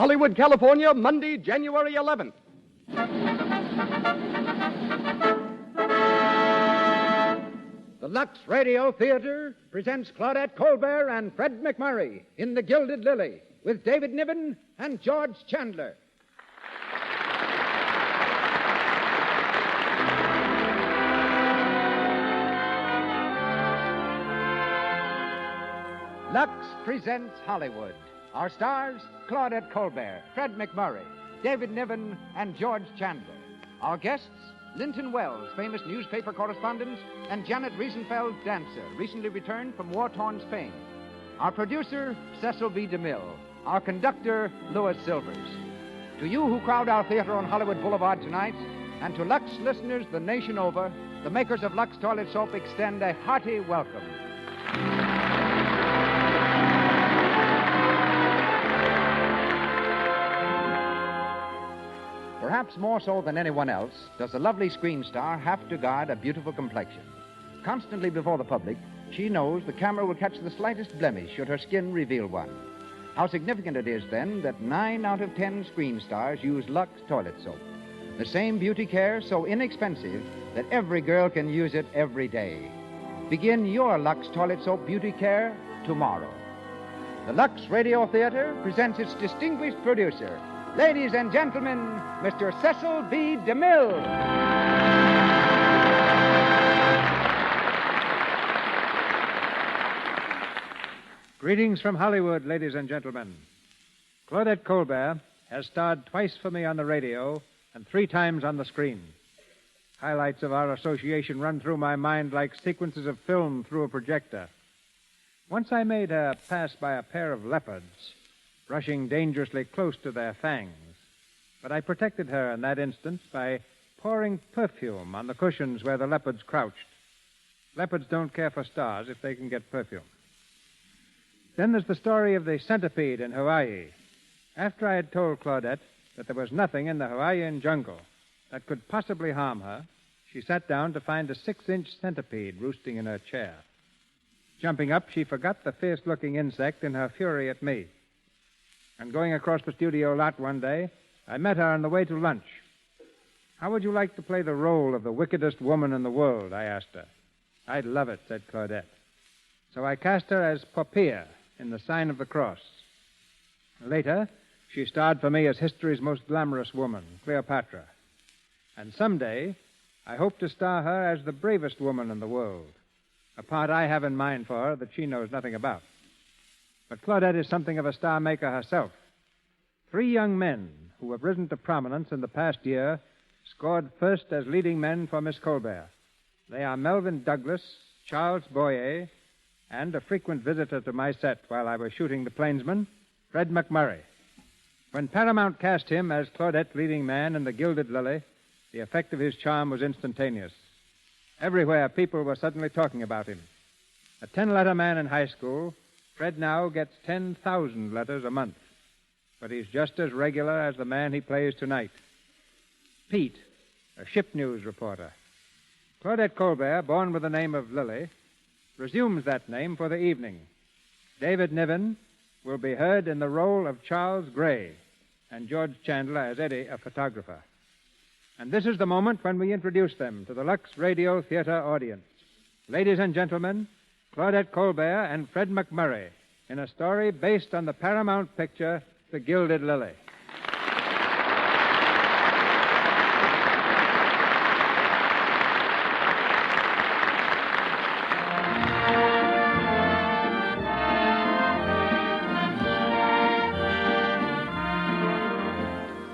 Hollywood, California, Monday, January 11th. The Lux Radio Theater presents Claudette Colbert and Fred MacMurray in The Gilded Lily with David Niven and George Chandler. Lux presents Hollywood. Our stars, Claudette Colbert, Fred MacMurray, David Niven, and George Chandler. Our guests, Linton Wells, famous newspaper correspondent, and Janet Riesenfeld, dancer, recently returned from war-torn Spain. Our producer, Cecil B. DeMille. Our conductor, Louis Silvers. To you who crowd our theater on Hollywood Boulevard tonight, and to Lux listeners the nation over, the makers of Lux Toilet Soap extend a hearty welcome. Perhaps more so than anyone else, does the lovely screen star have to guard a beautiful complexion. Constantly before the public, she knows the camera will catch the slightest blemish should her skin reveal one. How significant it is, then, that 9 out of 10 screen stars use Lux Toilet Soap. The same beauty care, so inexpensive that every girl can use it every day. Begin your Lux Toilet Soap beauty care tomorrow. The Lux Radio Theater presents its distinguished producer, ladies and gentlemen, Mr. Cecil B. DeMille. Greetings from Hollywood, ladies and gentlemen. Claudette Colbert has starred twice for me on the radio and 3 times on the screen. Highlights of our association run through my mind like sequences of film through a projector. Once I made her pass by a pair of leopards, brushing dangerously close to their fangs. But I protected her in that instance by pouring perfume on the cushions where the leopards crouched. Leopards don't care for stars if they can get perfume. Then there's the story of the centipede in Hawaii. After I had told Claudette that there was nothing in the Hawaiian jungle that could possibly harm her, she sat down to find a 6-inch centipede roosting in her chair. Jumping up, she forgot the fierce-looking insect in her fury at me. And going across the studio lot one day, I met her on the way to lunch. How would you like to play the role of the wickedest woman in the world, I asked her. I'd love it, said Claudette. So I cast her as Poppaea in The Sign of the Cross. Later, she starred for me as history's most glamorous woman, Cleopatra. And someday, I hope to star her as the bravest woman in the world, a part I have in mind for her that she knows nothing about. But Claudette is something of a star maker herself. 3 young men who have risen to prominence in the past year scored first as leading men for Miss Colbert. They are Melvin Douglas, Charles Boyer, and a frequent visitor to my set while I was shooting The Plainsman, Fred MacMurray. When Paramount cast him as Claudette's leading man in The Gilded Lily, the effect of his charm was instantaneous. Everywhere, people were suddenly talking about him. A 10-letter man in high school, Fred now gets 10,000 letters a month. But he's just as regular as the man he plays tonight. Pete, a ship news reporter. Claudette Colbert, born with the name of Lily, resumes that name for the evening. David Niven will be heard in the role of Charles Gray, and George Chandler as Eddie, a photographer. And this is the moment when we introduce them to the Lux Radio Theater audience. Ladies and gentlemen, Claudette Colbert and Fred MacMurray in a story based on the Paramount picture, The Gilded Lily.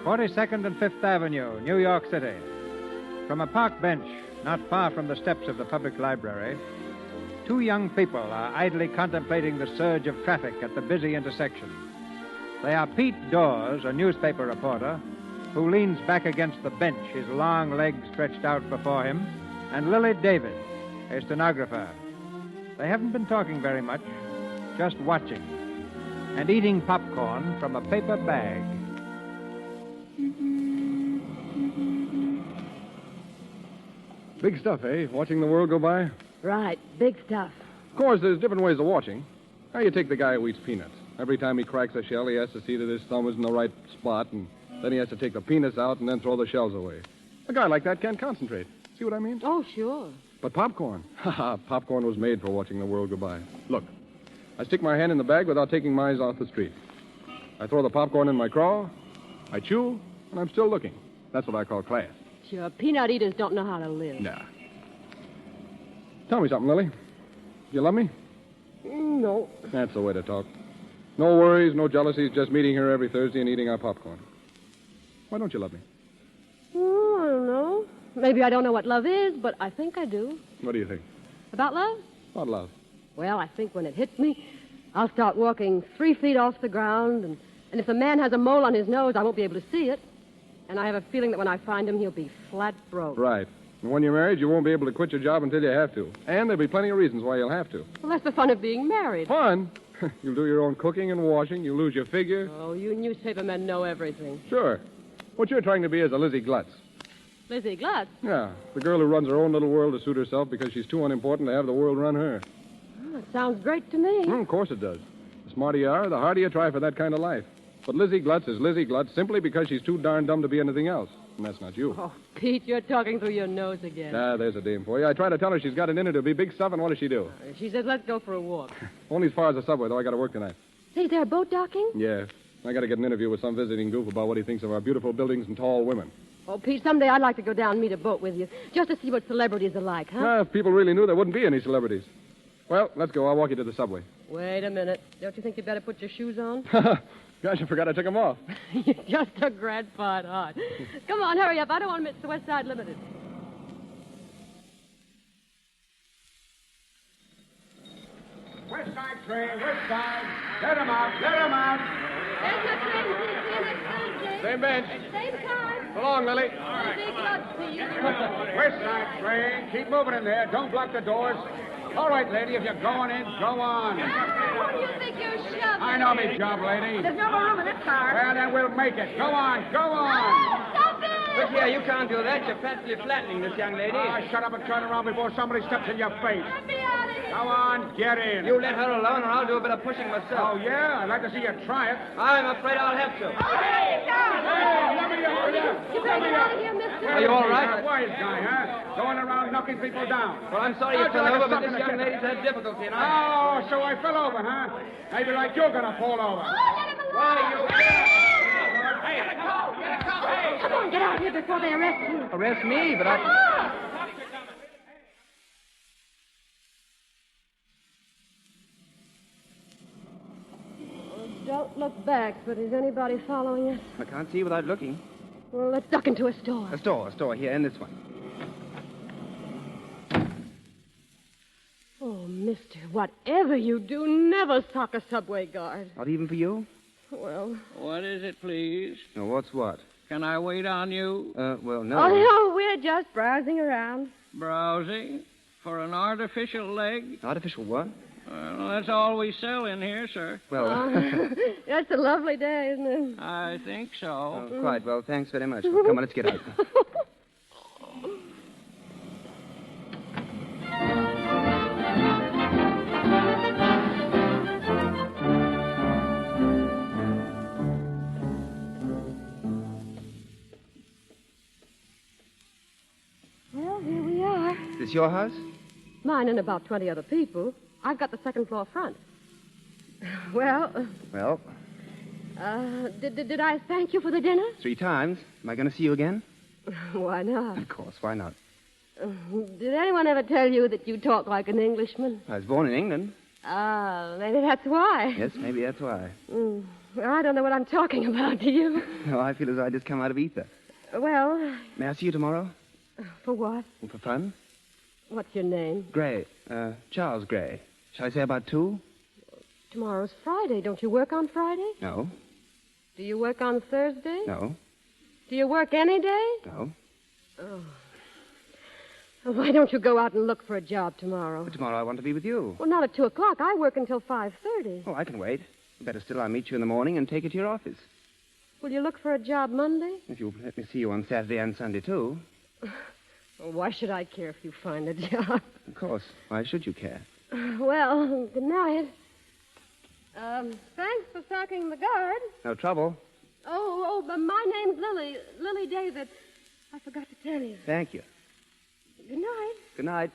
(42nd and 5th Avenue, New York City. From a park bench not far from the steps of the public library, 2 young people are idly contemplating the surge of traffic at the busy intersection. They are Pete Dawes, a newspaper reporter, who leans back against the bench, his long legs stretched out before him, and Lily David, a stenographer. They haven't been talking very much, just watching, and eating popcorn from a paper bag. Big stuff, eh? Watching the world go by? Right, big stuff. Of course, there's different ways of watching. How you take the guy who eats peanuts? Every time he cracks a shell, he has to see that his thumb is in the right spot, and then he has to take the penis out and then throw the shells away. A guy like that can't concentrate. See what I mean? Oh, sure. But popcorn. Popcorn was made for watching the world go by. Look, I stick my hand in the bag without taking my eyes off the street. I throw the popcorn in my craw, I chew, and I'm still looking. That's what I call class. Sure, peanut eaters don't know how to live. Nah. Tell me something, Lily. You love me? No. That's the way to talk. No worries, no jealousies, just meeting here every Thursday and eating our popcorn. Why don't you love me? Oh, I don't know. Maybe I don't know what love is, but I think I do. What do you think? About love? About love. Well, I think when it hits me, I'll start walking 3 feet off the ground, and if the man has a mole on his nose, I won't be able to see it. And I have a feeling that when I find him, he'll be flat broke. Right. And when you're married, you won't be able to quit your job until you have to. And there'll be plenty of reasons why you'll have to. Well, that's the fun of being married. Fun? You'll do your own cooking and washing. You'll lose your figure. Oh, you newspaper men know everything. Sure. What you're trying to be is a Lizzie Glutz. Lizzie Glutz? Yeah, the girl who runs her own little world to suit herself because she's too unimportant to have the world run her. Oh, it sounds great to me. Of course it does. The smarter you are, the harder you try for that kind of life. But Lizzie Glutz is Lizzie Glutz simply because she's too darn dumb to be anything else. And that's not you. Oh, Pete, you're talking through your nose again. There's a dame for you. I try to tell her she's got it in her to be big stuff, and what does she do? She says, let's go for a walk. Only as far as the subway, though. I got to work tonight. Say, is there a boat docking? Yeah. I got to get an interview with some visiting goof about what he thinks of our beautiful buildings and tall women. Oh, Pete, someday I'd like to go down and meet a boat with you, just to see what celebrities are like, huh? If people really knew, there wouldn't be any celebrities. Well, let's go. I'll walk you to the subway. Wait a minute. Don't you think you'd better put your shoes on? Gosh, I forgot I took them off. You're just a grandpa at heart. Come on, hurry up. I don't want to miss the West Side Limited. West Side train, West Side. Let 'em out, let 'em out. There's your train. See you next Thursday. Same bench. Same time. So long, Lily. Big luck to you. West Side train. Keep moving in there. Don't block the doors. All right, lady, if you're going in, go on. What do you think you're shoving? I know me job, lady. There's no more room in this car. Well, then we'll make it. Go on, go on. Stop it! Look here, you can't do that. You're practically flattening this young lady. Shut up and turn around before somebody steps in your face. Let me out of here. Go on, get in. You let her alone or I'll do a bit of pushing myself. Oh, yeah? I'd like to see you try it. I'm afraid I'll have to. Hey, Let me over here. You better get out of here, mister. Are you all right? A wise guy, huh? Going around knocking people down. Well, I'm sorry you How'd you fell like to over, but stop this in the young kitchen? lady's had difficulty, and Oh, so I fell over, huh? Maybe like you're gonna fall over. Come on, get out of here before they arrest you. Arrest me, but Come on. Don't look back, but is anybody following us? I can't see without looking. Well, let's duck into a store. A store here, in this one. Oh, mister, whatever you do, never sock a subway guard. Not even for you? Well, What is it, please? No, what's what? Can I wait on you? Well, no. oh, no, we're just browsing around. Browsing? For an artificial leg? Artificial what? Well, that's all we sell in here, sir. Well, That's a lovely day, isn't it? I think so. quite. Well, thanks very much. Come on, let's get out. Well, here we are. Is this your house? Mine and about 20 other people. I've got the second floor front. Well, Well, did I thank you for the dinner? 3 times. Am I going to see you again? Why not? Of course, why not? Did anyone ever tell you that you talk like an Englishman? I was born in England. Ah, maybe that's why. Yes, maybe that's why. Well, I don't know what I'm talking about, do you? No, I feel as though I just come out of ether. Well, May I see you tomorrow? for what? Well, for fun? What's your name? Gray. Charles Gray. Shall I say about 2? Tomorrow's Friday. Don't you work on Friday? No. Do you work on Thursday? No. Do you work any day? No. Well, why don't you go out and look for a job tomorrow? But tomorrow I want to be with you. Well, not at 2 o'clock. I work until 5:30. Oh, I can wait. Better still, I'll meet you in the morning and take you to your office. Will you look for a job Monday? If you'll let me see you on Saturday and Sunday, too. Well, why should I care if you find a job? Of course. Why should you care? Well, good night. Thanks for stocking the guard. No trouble. But my name's Lily. Lily David. I forgot to tell you. Thank you. Good night. Good night.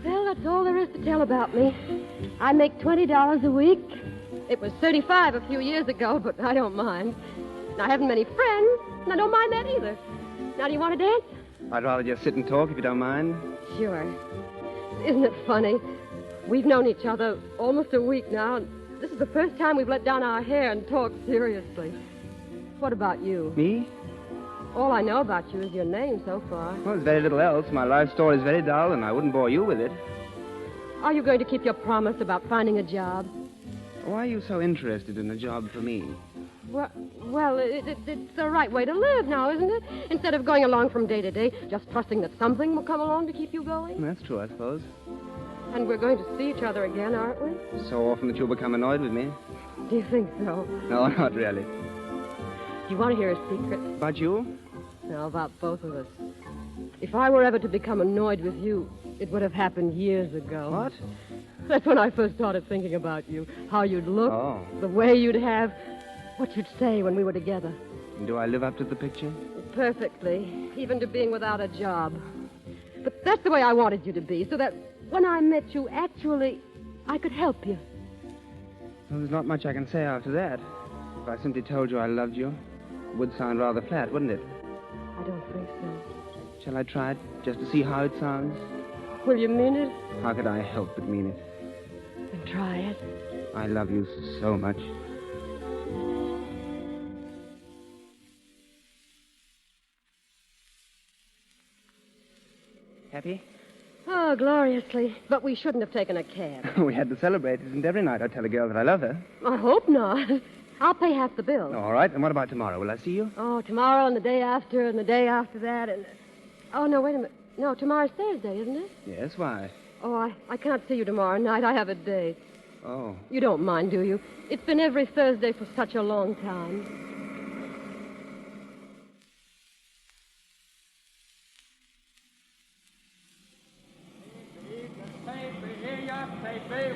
Well, that's all there is to tell about me. I make $20 a week. It was $35 a few years ago, but I don't mind. And I haven't many friends, and I don't mind that either. Now, do you want to dance? I'd rather just sit and talk if you don't mind. Sure. Isn't it funny? We've known each other almost a week now, and this is the first time we've let down our hair and talked seriously. What about you? Me? All I know about you is your name so far. Well, there's very little else. My life story is very dull, and I wouldn't bore you with it. Are you going to keep your promise about finding a job? Why are you so interested in a job for me? Well, it's the right way to live now, isn't it? Instead of going along from day to day, just trusting that something will come along to keep you going. That's true, I suppose. And we're going to see each other again, aren't we? So often that you'll become annoyed with me. Do you think so? No, not really. Do you want to hear a secret? About you? No, about both of us. If I were ever to become annoyed with you, it would have happened years ago. What? That's when I first started thinking about you. How you'd look, Oh. the way you'd have, what you'd say when we were together. And do I live up to the picture? Perfectly, even to being without a job. But that's the way I wanted you to be, so that when I met you, actually, I could help you. Well, there's not much I can say after that. If I simply told you I loved you, it would sound rather flat, wouldn't it? I don't think so. Shall I try it, just to see how it sounds? Will you mean it? How could I help but mean it? Then try it. I love you so much. Happy? Oh, gloriously. But we shouldn't have taken a cab. We had to celebrate. Isn't every night I tell a girl that I love her? I hope not. I'll pay half the bill. All right. And what about tomorrow? Will I see you? Oh, tomorrow and the day after and the day after that and... Oh, no, wait a minute. No, tomorrow's Thursday, isn't it? Yes, why? Oh, I can't see you tomorrow night. I have a date. Oh. You don't mind, do you? It's been every Thursday for such a long time.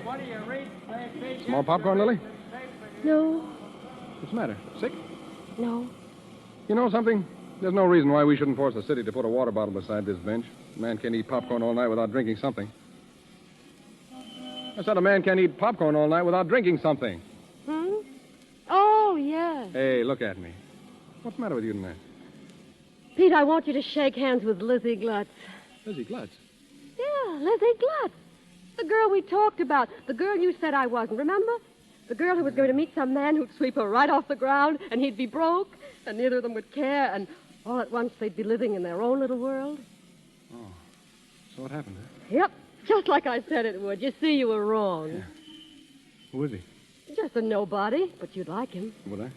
What do you read? Some more popcorn, Lily? No, What's the matter? Sick? no. You know something? There's no reason why we shouldn't force the city to put a water bottle beside this bench. A man can't eat popcorn all night without drinking something. I said a man can't eat popcorn all night without drinking something. Oh, yes. Hey, look at me. What's the matter with you tonight? Pete, I want you to shake hands with Lizzie Glutz. Lizzie Glutz. Yeah, Lizzie Glutz. The girl we talked about. The girl you said I wasn't, remember? The girl who was going to meet some man who'd sweep her right off the ground, and he'd be broke, and neither of them would care, and all at once they'd be living in their own little world. Oh. So what happened, huh? Yep, just like I said it would. You see, you were wrong. Yeah. Who is he? Just a nobody, but you'd like him. Would I?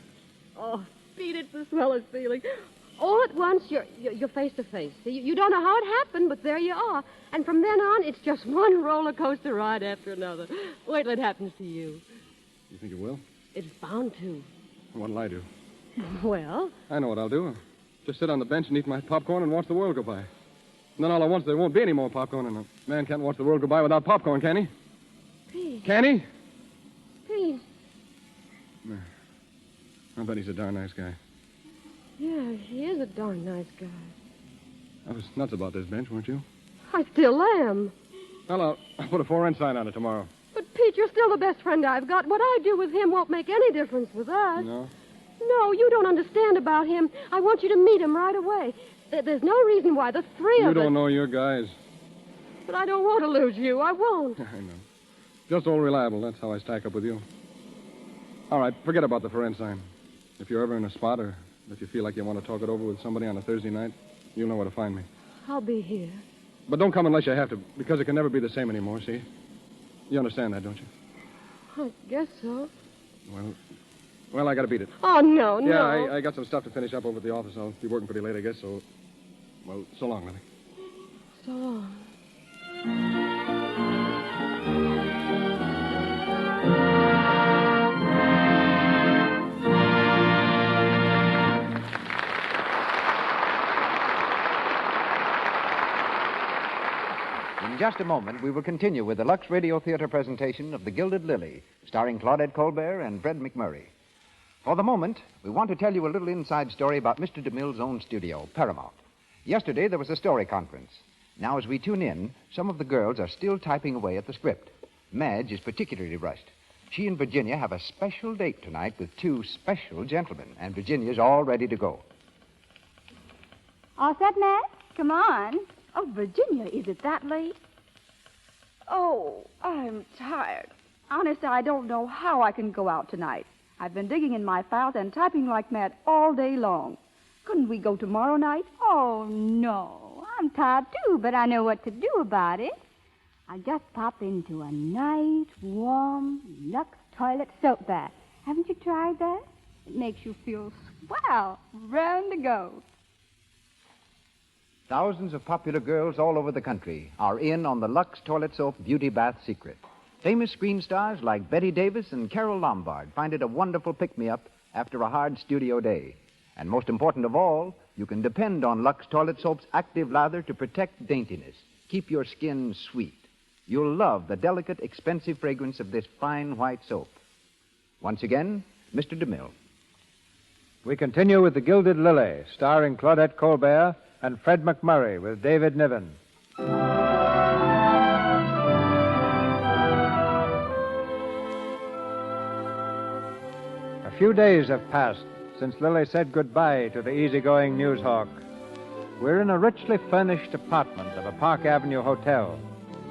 Oh, Pete, it's the swellest feeling. All at once, you're face to face. You don't know how it happened, but there you are. And from then on, it's just one roller coaster ride after another. Wait till it happens to you. You think it will? It's bound to. What'll I do? Well, I know what I'll do. I'll just sit on the bench and eat my popcorn and watch the world go by. And then all at once there won't be any more popcorn, and a man can't watch the world go by without popcorn, can he? Pete. Can he? Pete. I bet he's a darn nice guy. Yeah, he is a darn nice guy. I was nuts about this bench, weren't you? I still am. Well, I'll put a for-rent sign on it tomorrow. But, Pete, you're still the best friend I've got. What I do with him won't make any difference with us. No? No, you don't understand about him. I want you to meet him right away. There's no reason why the three You of us... don't know your guys. But I don't want to lose you. I won't. I know. Just old reliable. That's how I stack up with you. All right, forget about the for-rent sign. If you're ever in a spot or if you feel like you want to talk it over with somebody on a Thursday night, you'll know where to find me. I'll be here. But don't come unless you have to, because it can never be the same anymore, see? You understand that, don't you? I guess so. Well, I got to beat it. Oh, no, no. Yeah, I got some stuff to finish up over at the office. I'll be working pretty late, I guess, so... Well, so long, Lily. So long. In just a moment, we will continue with the Lux Radio Theater presentation of The Gilded Lily, starring Claudette Colbert and Fred MacMurray. For the moment, we want to tell you a little inside story about Mr. DeMille's own studio, Paramount. Yesterday, there was a story conference. Now, as we tune in, some of the girls are still typing away at the script. Madge is particularly rushed. She and Virginia have a special date tonight with two special gentlemen, and Virginia's all ready to go. All set, Madge? Come on. Oh, Virginia, is it that late? Oh, I'm tired. Honest, I don't know how I can go out tonight. I've been digging in my files and typing like mad all day long. Couldn't we go tomorrow night? Oh, no. I'm tired, too, but I know what to do about it. I'll just pop into a nice, warm, Lux toilet soap bath. Haven't you tried that? It makes you feel swell, round to go. Thousands of popular girls all over the country are in on the Lux Toilet Soap Beauty Bath secret. Famous screen stars like Betty Davis and Carole Lombard find it a wonderful pick-me-up after a hard studio day. And most important of all, you can depend on Lux Toilet Soap's active lather to protect daintiness, keep your skin sweet. You'll love the delicate, expensive fragrance of this fine white soap. Once again, Mr. DeMille. We continue with The Gilded Lily, starring Claudette Colbert and Fred MacMurray with David Niven. A few days have passed since Lily said goodbye to the easygoing newshawk. We're in a richly furnished apartment of a Park Avenue hotel,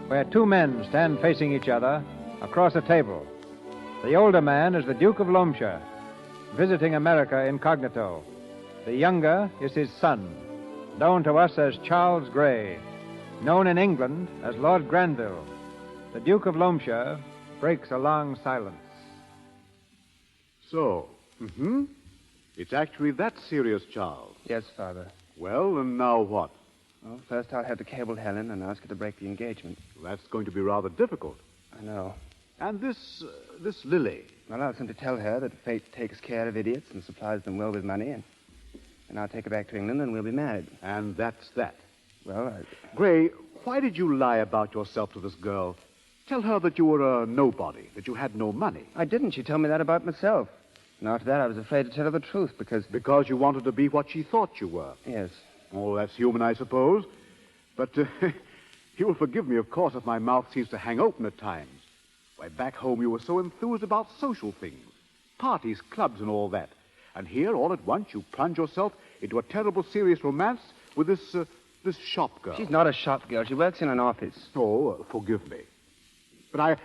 where two men stand facing each other across a table. The older man is the Duke of Loamshire, visiting America incognito. The younger is his son, known to us as Charles Grey, known in England as Lord Granville. The Duke of Loamshire breaks a long silence. So, it's actually that serious, Charles. Yes, Father. Well, and now what? Well, first I'll have to cable Helen and ask her to break the engagement. That's going to be rather difficult. I know. And this Lily. Well, I'll simply tell her that fate takes care of idiots and supplies them well with money, and I'll take her back to England and we'll be married. And that's that. Well, Gray, why did you lie about yourself to this girl? Tell her that you were a nobody, that you had no money. I didn't. She told me that about myself. And after that, I was afraid to tell her the truth because... Because you wanted to be what she thought you were. Yes. Oh, that's human, I suppose. But you will forgive me, of course, if my mouth seems to hang open at times. Why, back home you were so enthused about social things. Parties, clubs, and all that. And here, all at once, you plunge yourself into a terrible, serious romance with this shop girl. She's not a shop girl. She works in an office. Oh, forgive me. But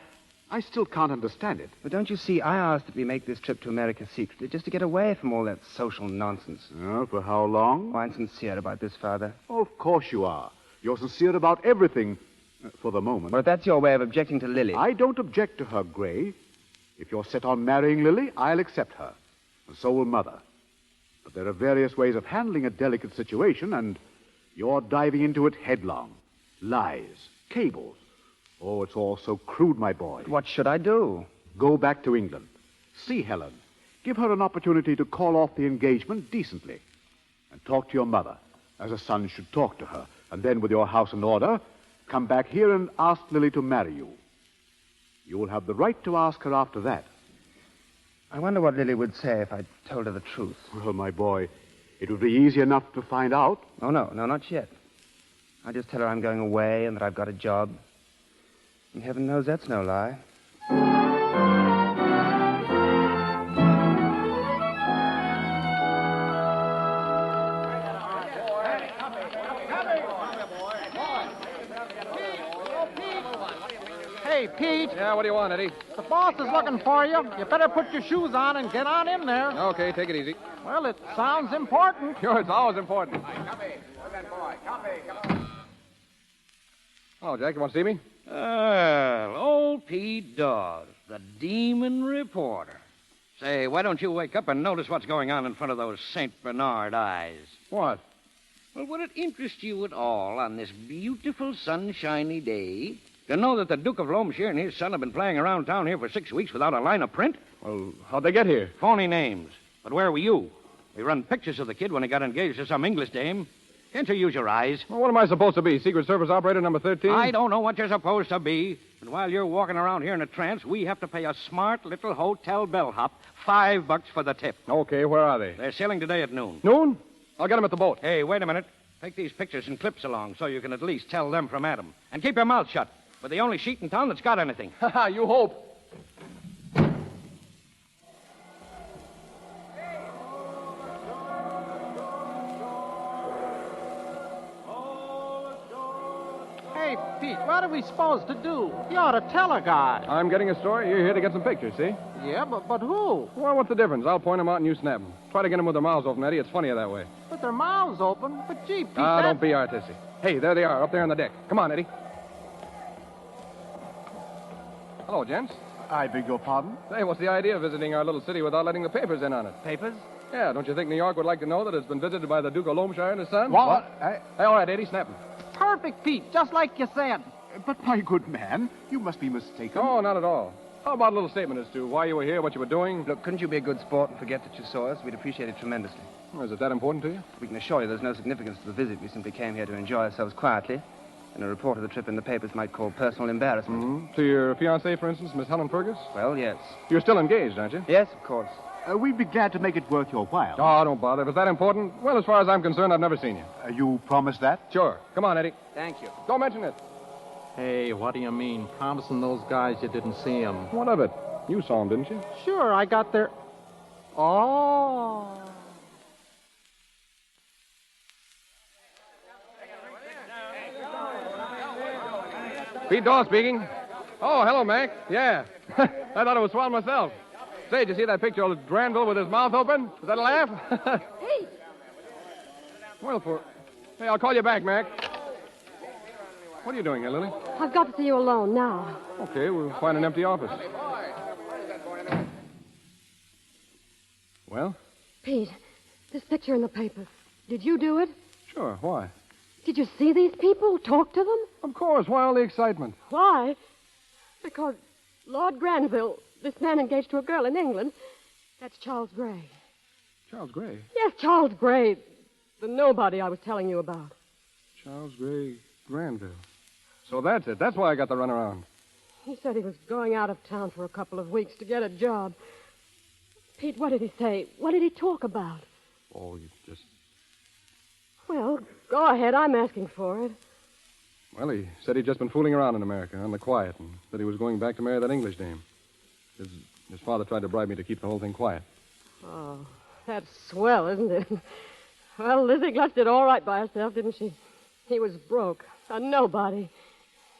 I still can't understand it. But don't you see, I asked that we make this trip to America secretly just to get away from all that social nonsense. For how long? Oh, I'm sincere about this, Father. Oh, of course you are. You're sincere about everything, for the moment. Well, if that's your way of objecting to Lily... I don't object to her, Gray. If you're set on marrying Lily, I'll accept her. And so will Mother. But there are various ways of handling a delicate situation, and you're diving into it headlong. Lies, cables. Oh, it's all so crude, my boy. What should I do? Go back to England. See Helen. Give her an opportunity to call off the engagement decently. And talk to your mother, as a son should talk to her. And then, with your house in order, come back here and ask Lily to marry you. You will have the right to ask her after that. I wonder what Lily would say if I told her the truth. Well, my boy, it would be easy enough to find out. Oh, no, not yet. I'll just tell her I'm going away and that I've got a job. And heaven knows that's no lie. Hey, Pete. Yeah, what do you want, Eddie? The boss is looking for you. You better put your shoes on and get on in there. Okay, take it easy. Well, it sounds important. Sure, it's always important. Oh, Jack, you want to see me? Old Pete Dawes, the demon reporter. Say, why don't you wake up and notice what's going on in front of those St. Bernard eyes? What? Well, would it interest you at all on this beautiful sunshiny day to know that the Duke of Loamshire and his son have been playing around town here for 6 weeks without a line of print? Well, how'd they get here? Phony names. But where were you? We run pictures of the kid when he got engaged to some English dame. Can't you use your eyes? Well, what am I supposed to be? Secret Service operator number 13? I don't know what you're supposed to be. But while you're walking around here in a trance, we have to pay a smart little hotel bellhop $5 for the tip. Okay, where are they? They're sailing today at noon. Noon? I'll get them at the boat. Hey, wait a minute. Take these pictures and clips along so you can at least tell them from Adam. And keep your mouth shut. We're the only sheet in town that's got anything. Ha ha, you hope. Hey, Pete, what are we supposed to do? You ought to tell a guy. I'm getting a story. You're here to get some pictures, see? Yeah, but who? Well, what's the difference? I'll point them out and you snap them. Try to get them with their mouths open, Eddie. It's funnier that way. With their mouths open? But gee, Pete, Don't be artistic. Hey, there they are, up there on the deck. Come on, Eddie. Hello, gents. I beg your pardon? Say, what's the idea of visiting our little city without letting the papers in on it? Papers? Yeah, don't you think New York would like to know that it's been visited by the Duke of Loamshire and his son? What? Hey, all right, Eddie, snap them. Perfect, Pete, just like you said. But, my good man, you must be mistaken. Oh, not at all. How about a little statement as to why you were here, what you were doing? Look, couldn't you be a good sport and forget that you saw us? We'd appreciate it tremendously. Oh, is it that important to you? We can assure you there's no significance to the visit. We simply came here to enjoy ourselves quietly. And a report of the trip in the papers might call personal embarrassment. Mm-hmm. To your fiancée, for instance, Miss Helen Fergus? Well, yes. You're still engaged, aren't you? Yes, of course. We'd be glad to make it worth your while. Oh, don't bother. If it's that important, well, as far as I'm concerned, I've never seen you. You promise that? Sure. Come on, Eddie. Thank you. Don't mention it. Hey, what do you mean? Promising those guys you didn't see them. What of it? You saw him, didn't you? Sure, I got their... Oh... Pete Dawes speaking. Oh, hello, Mac. Yeah. I thought it was swell myself. Say, did you see that picture of Granville with his mouth open? Was that a laugh? Hey! Well, Hey, I'll call you back, Mac. What are you doing here, Lily? I've got to see you alone now. Okay, we'll find an empty office. Well? Pete, this picture in the paper. Did you do it? Sure. Why? Did you see these people? Talk to them? Of course. Why all the excitement? Why? Because Lord Granville, this man engaged to a girl in England, that's Charles Gray. Charles Gray? Yes, Charles Gray. The nobody I was telling you about. Charles Gray Granville. So that's it. That's why I got the runaround. He said he was going out of town for a couple of weeks to get a job. Pete, what did he say? What did he talk about? Oh, you just... Well, go ahead. I'm asking for it. Well, he said he'd just been fooling around in America on the quiet and that he was going back to marry that English dame. His father tried to bribe me to keep the whole thing quiet. Oh, that's swell, isn't it? Well, Lizzie Glutz did all right by herself, didn't she? He was broke, a nobody.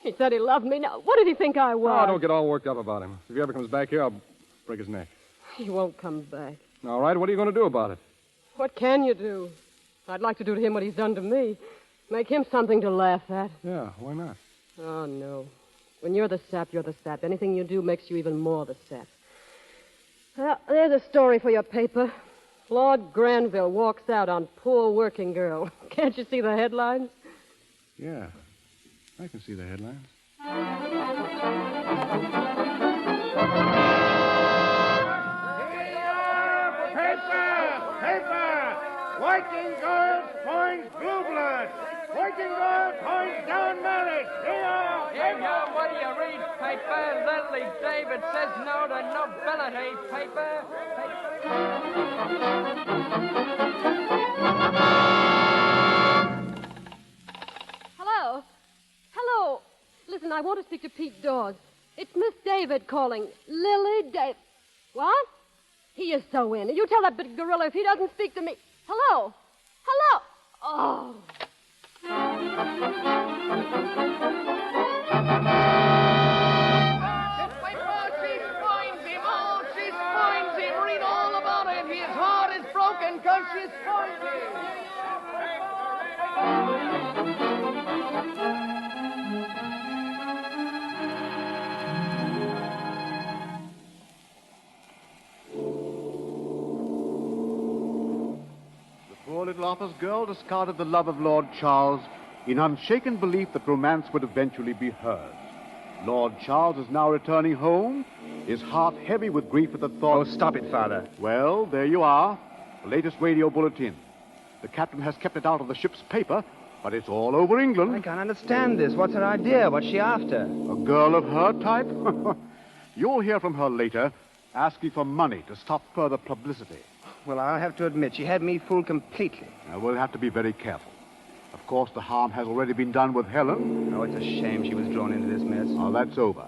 He said he loved me. Now, what did he think I was? Oh, don't get all worked up about him. If he ever comes back here, I'll break his neck. He won't come back. All right, what are you going to do about it? What can you do? I'd like to do to him what he's done to me. Make him something to laugh at. Yeah, why not? Oh, no. When you're the sap, you're the sap. Anything you do makes you even more the sap. Well, there's a story for your paper. Lord Granville walks out on poor working girl. Can't you see the headlines? Yeah, I can see the headlines. Paper! Working girls points blue blood. Working girls points down marriage. Here, what do you read, paper? Lily David says no to nobility, paper. Hello? Hello? Listen, I want to speak to Pete Dawes. It's Miss David calling. Lily David. What? He is so in. You tell that big gorilla if he doesn't speak to me. Hello? Hello? Oh. She finds him. Read all about it. His heart is broken because she's finds him. The poor little office girl discarded the love of Lord Charles in unshaken belief that romance would eventually be hers. Lord Charles is now returning home, his heart heavy with grief at the thought... Oh, stop it, Father. Well, there you are. The latest radio bulletin. The captain has kept it out of the ship's paper, but it's all over England. I can't understand this. What's her idea? What's she after? A girl of her type? You'll hear from her later, asking for money to stop further publicity. Well, I'll have to admit, she had me fooled completely. Now, we'll have to be very careful. Of course, the harm has already been done with Helen. Oh, it's a shame she was drawn into this mess. Well, that's over.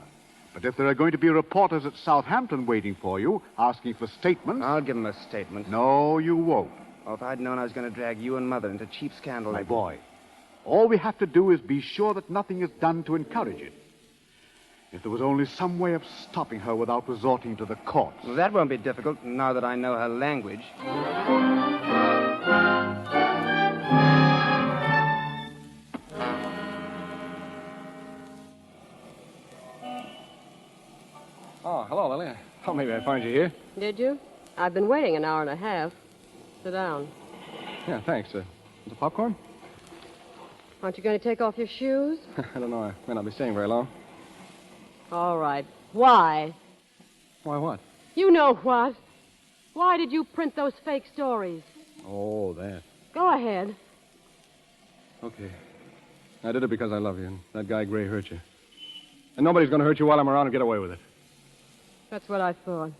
But if there are going to be reporters at Southampton waiting for you, asking for statements... I'll give them a statement. No, you won't. Oh, if I'd known I was going to drag you and Mother into cheap scandal... My boy, all we have to do is be sure that nothing is done to encourage it. If there was only some way of stopping her without resorting to the courts. Well, that won't be difficult, now that I know her language. Oh, hello, Lily. I thought maybe I'd find you here. Did you? I've been waiting an hour and a half. Sit down. Yeah, thanks. The popcorn? Aren't you going to take off your shoes? I don't know. I may not be staying very long. All right. Why? Why what? You know what. Why did you print those fake stories? Oh, that. Go ahead. Okay. I did it because I love you, and that guy Gray hurt you. And nobody's going to hurt you while I'm around and get away with it. That's what I thought.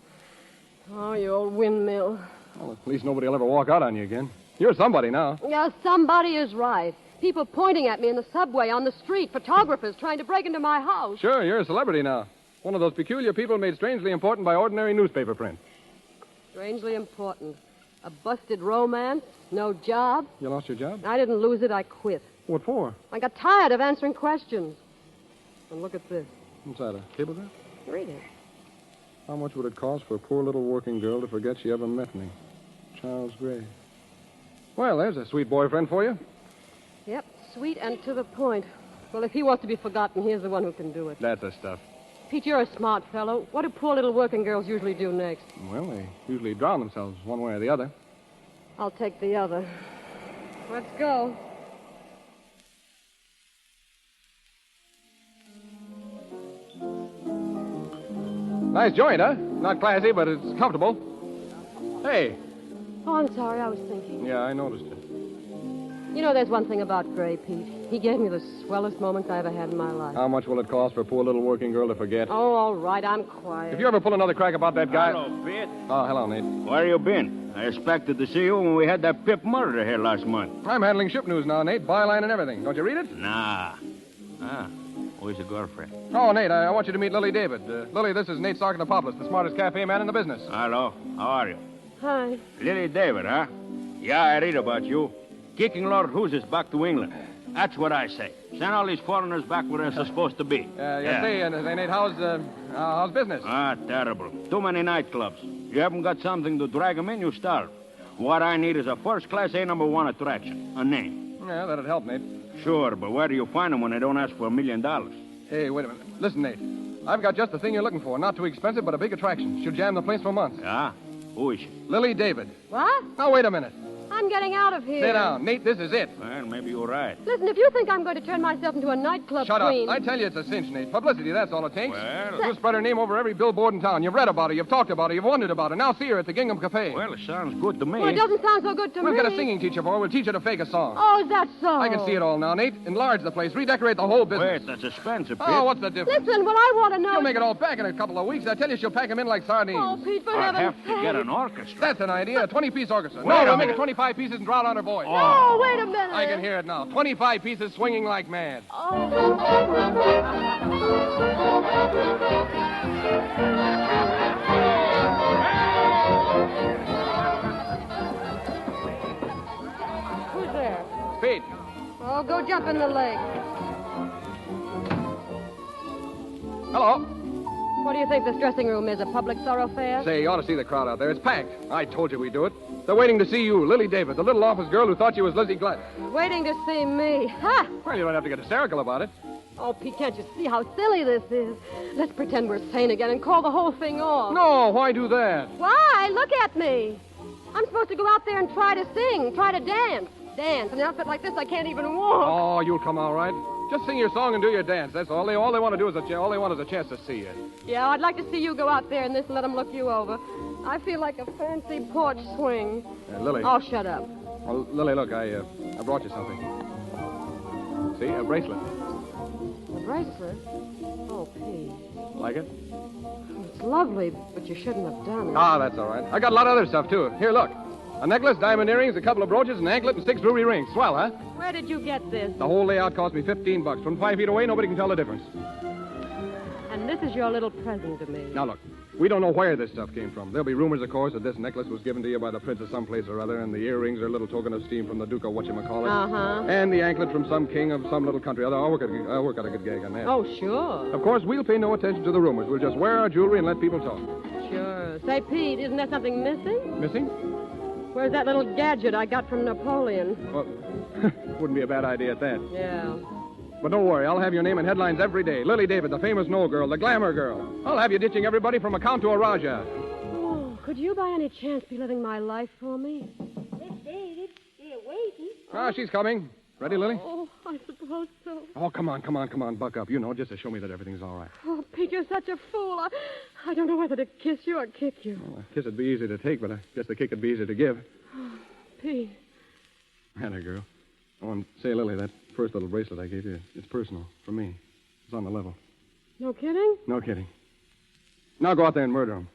Oh, you old windmill. Well, at least nobody will ever walk out on you again. You're somebody now. Yeah, somebody is right. People pointing at me in the subway, on the street, photographers trying to break into my house. Sure, you're a celebrity now. One of those peculiar people made strangely important by ordinary newspaper print. Strangely important. A busted romance, no job. You lost your job? I didn't lose it, I quit. What for? I got tired of answering questions. And look at this. What's that, a cablegram? Read it. How much would it cost for a poor little working girl to forget she ever met me? Charles Gray. Well, there's a sweet boyfriend for you. Yep, sweet and to the point. Well, if he wants to be forgotten, here's the one who can do it. That's the stuff. Pete, you're a smart fellow. What do poor little working girls usually do next? Well, they usually drown themselves one way or the other. I'll take the other. Let's go. Nice joint, huh? Not classy, but it's comfortable. Hey. Oh, I'm sorry. I was thinking. Yeah, I noticed it. You know, there's one thing about Gray, Pete. He gave me the swellest moments I ever had in my life. How much will it cost for a poor little working girl to forget? Oh, all right. I'm quiet. If you ever pull another crack about that guy... Hello, Pete. Oh, hello, Nate. Where you been? I expected to see you when we had that Pip murder here last month. I'm handling ship news now, Nate. Byline and everything. Don't you read it? Nah. Where's your girlfriend? Oh, Nate, I want you to meet Lily David. Lily, this is Nate Sarkopoulos, the smartest cafe man in the business. Hello. How are you? Hi. Lily David, huh? Yeah, I read about you. Kicking Lord Huses back to England. That's what I say. Send all these foreigners back where they're supposed to be. Say, Nate, how's business? Terrible. Too many nightclubs. You haven't got something to drag them in, you starve. What I need is a first-class A-number-1 attraction. A name. Yeah, that'd help, Nate. Sure, but where do you find them when they don't ask for $1 million? Hey, wait a minute. Listen, Nate. I've got just the thing you're looking for. Not too expensive, but a big attraction. Should jam the place for months. Yeah? Who is she? Lily David. What? Now, wait a minute. I'm getting out of here. Sit down. Nate, this is it. Well, maybe you're right. Listen, if you think I'm going to turn myself into a nightclub Shut queen... up. I tell you it's a cinch, Nate. Publicity, that's all it takes. Well... You spread her name over every billboard in town. You've read about her, you've talked about her, you've wondered about her. Now see her at the Gingham Cafe. Well, it sounds good to me. Well, it doesn't sound so good to me. We'll get a singing teacher for her. We'll teach her to fake a song. Oh, is that so? I can see it all now, Nate. Enlarge the place. Redecorate the whole business. Wait, that's expensive, Pete. Oh, what's the difference? Listen, well, I want to know... You'll make it all back in a couple of weeks. I tell you, she'll pack them in like sardines. Oh, Pete, for I'd heaven's have sake. to get an orchestra. That's an idea. A 20-piece orchestra. Wait a We'll make minute. it 25 pieces and drown out her voice. Oh, wait a minute. I can hear it now. 25 pieces swinging like mad. Who's there? Pete. Oh, go jump in the lake. Hello. What do you think this dressing room is, a public thoroughfare? Say, you ought to see the crowd out there. It's packed. I told you we'd do it. They're waiting to see you, Lily David, the little office girl who thought she was Lizzie Glutt. Waiting to see me. Ha! Well, you don't have to get hysterical about it. Oh, Pete, can't you see how silly this is? Let's pretend we're sane again and call the whole thing off. No, why do that? Why? Look at me. I'm supposed to go out there and try to sing, try to dance. Dance. In an outfit like this, I can't even walk. Oh, you'll come all right. Just sing your song and do your dance. That's all. All they want to do is all they want is a chance to see you. Yeah, I'd like to see you go out there in this and let them look you over. I feel like a fancy porch swing. Lily. Oh, shut up. Oh, Lily, look, I brought you something. See, a bracelet. A bracelet? Oh, Pete. Like it? It's lovely, but you shouldn't have done it. Ah, that's all right. I got a lot of other stuff, too. Here, look. A necklace, diamond earrings, a couple of brooches, an anklet, and 6 ruby rings. Swell, huh? Where did you get this? The whole layout cost me $15. From 5 feet away, nobody can tell the difference. And this is your little present to me. Now, look. We don't know where this stuff came from. There'll be rumors, of course, that this necklace was given to you by the prince of someplace or other, and the earrings are a little token of esteem from the Duke of whatchamacallit. Uh-huh. And the anklet from some king of some little country. I'll work out a good gag on that. Oh, sure. Of course, we'll pay no attention to the rumors. We'll just wear our jewelry and let people talk. Sure. Say, Pete, isn't there something missing? Missing? Where's that little gadget I got from Napoleon? Well, wouldn't be a bad idea at that. Yeah. But don't worry, I'll have your name in headlines every day. Lily David, the famous Knoll girl, the glamour girl. I'll have you ditching everybody from a count to a Raja. Oh, could you by any chance be living my life for me? Miss David, they're waiting. Ah, she's coming. Ready, Lily? Oh, I suppose so. Oh, come on, buck up. You know, just to show me that everything's all right. Oh, Pete, you're such a fool. I don't know whether to kiss you or kick you. Well, a kiss would be easy to take, but I guess the kick would be easy to give. Oh, Pete. Atta girl. Oh, and say, Lily, that first little bracelet I gave you, it's personal, for me. It's on the level. No kidding? No kidding. Now go out there and murder him.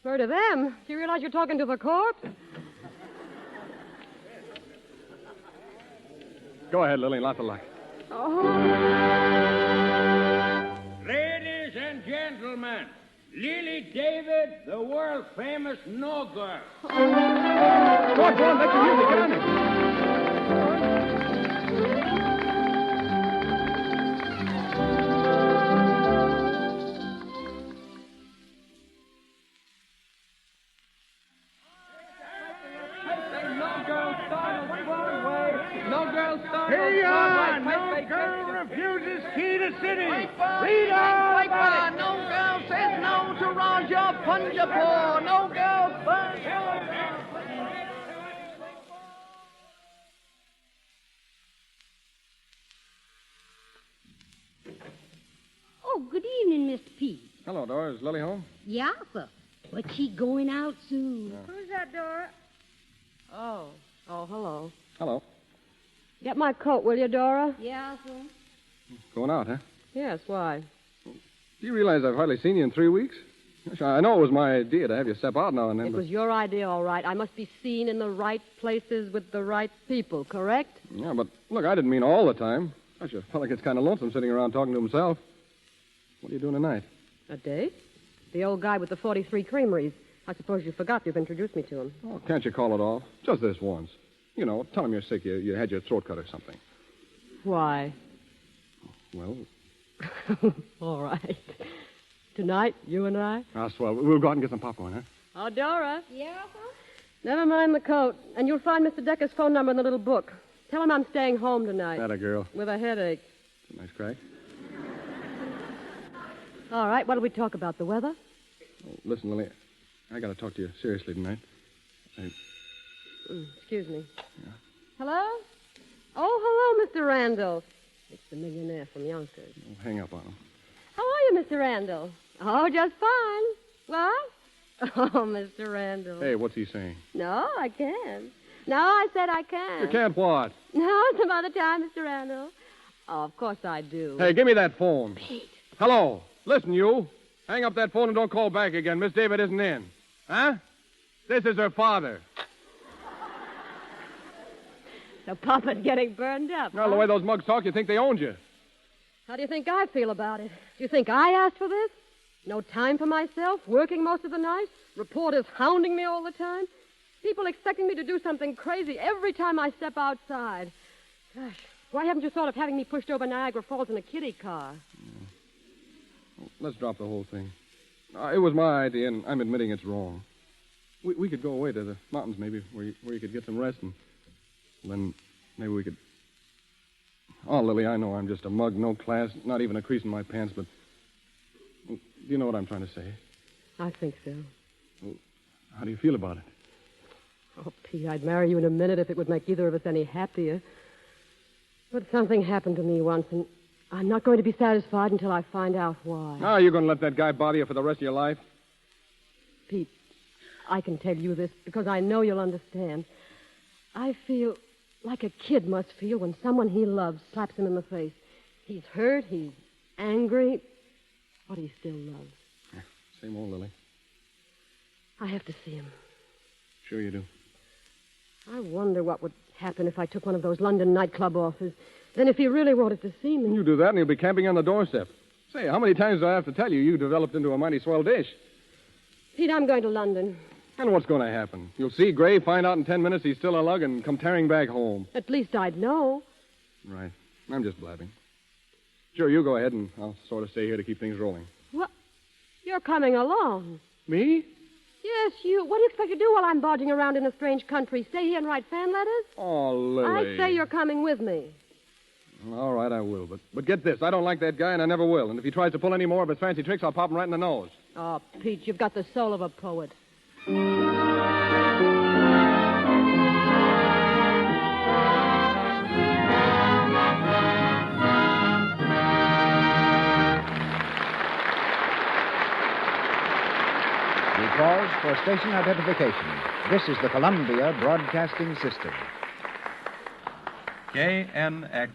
Murder them? Do you realize you're talking to the corpse? Go ahead, Lily. Lots of luck. Oh. Ladies and gentlemen, Lily David, the world-famous no girl. Go on, let your music get on it. Here you are! No girl refuses key to city! Read on! No girl says no to Raja Punjapur! No girl first! Oh, good evening, Mr. Pete. Hello, Dora. Is Lily home? Yeah, sir. But she going out soon. Yeah. Who's that, Dora? Oh, hello. Hello. Get my coat, will you, Dora? Yeah, sir. Going out, huh? Yes, why? Do you realize I've hardly seen you in 3 weeks? Gosh, I know it was my idea to have you step out now and then, It but... was your idea, all right. I must be seen in the right places with the right people, correct? Yeah, but look, I didn't mean all the time. Gosh, a fella gets kind of lonesome sitting around talking to himself. What are you doing tonight? A date? The old guy with the 43 creameries. I suppose you forgot you've introduced me to him. Oh, can't you call it off? Just this once. You know, tell him you're sick. You had your throat cut or something. Why? Well... All right. Tonight, you and I? Ah, swell. We'll go out and get some popcorn, huh? Oh, Dora. Yeah, sir? Never mind the coat. And you'll find Mr. Decker's phone number in the little book. Tell him I'm staying home tonight. Atta girl. With a headache. Nice crack. All right, what'll we talk about? The weather? Oh, listen, Lily, I got to talk to you seriously tonight. Excuse me. Yeah. Hello? Oh, hello, Mr. Randall. It's the millionaire from Yonkers. Oh, hang up on him. How are you, Mr. Randall? Oh, just fine. What? Oh, Mr. Randall. Hey, what's he saying? No, I can't. No, I said I can't. You can't what? No, some other time, Mr. Randall. Oh, of course I do. Hey, give me that phone. Pete. Hello. Listen, you. Hang up that phone and don't call back again. Miss David isn't in. Huh? This is her father. So Papa's getting burned up. Well, the way those mugs talk, you think they owned you. How do you think I feel about it? Do you think I asked for this? No time for myself, working most of the night, reporters hounding me all the time, people expecting me to do something crazy every time I step outside. Gosh, why haven't you thought of having me pushed over Niagara Falls in a kiddie car? Well, let's drop the whole thing. It was my idea, and I'm admitting it's wrong. We could go away to the mountains, maybe, where you could get some rest, and then maybe we could... Oh, Lily, I know I'm just a mug, no class, not even a crease in my pants, but... Do you know what I'm trying to say? I think so. Well, how do you feel about it? Oh, Pete, I'd marry you in a minute if it would make either of us any happier. But something happened to me once, and I'm not going to be satisfied until I find out why. Now, you're going to let that guy bother you for the rest of your life? Pete, I can tell you this because I know you'll understand. I feel like a kid must feel when someone he loves slaps him in the face. He's hurt, he's angry, but he still loves. Yeah, same old Lily. I have to see him. Sure you do. I wonder what would happen if I took one of those London nightclub offers. Then if he really wanted to see me... You do that and he'll be camping on the doorstep. Say, how many times do I have to tell you you developed into a mighty swell dish? Pete, I'm going to London. And what's going to happen? You'll see Gray, find out in 10 minutes he's still a lug, and come tearing back home. At least I'd know. Right. I'm just blabbing. Sure, you go ahead, and I'll sort of stay here to keep things rolling. What? You're coming along. Me? Yes, you. What do you expect to do while I'm dodging around in a strange country? Stay here and write fan letters? Oh, Lily. I say you're coming with me. All right, I will. But get this. I don't like that guy, and I never will. And if he tries to pull any more of his fancy tricks, I'll pop him right in the nose. Oh, Pete, you've got the soul of a poet. Pause for station identification. This is the Columbia Broadcasting System. KNX,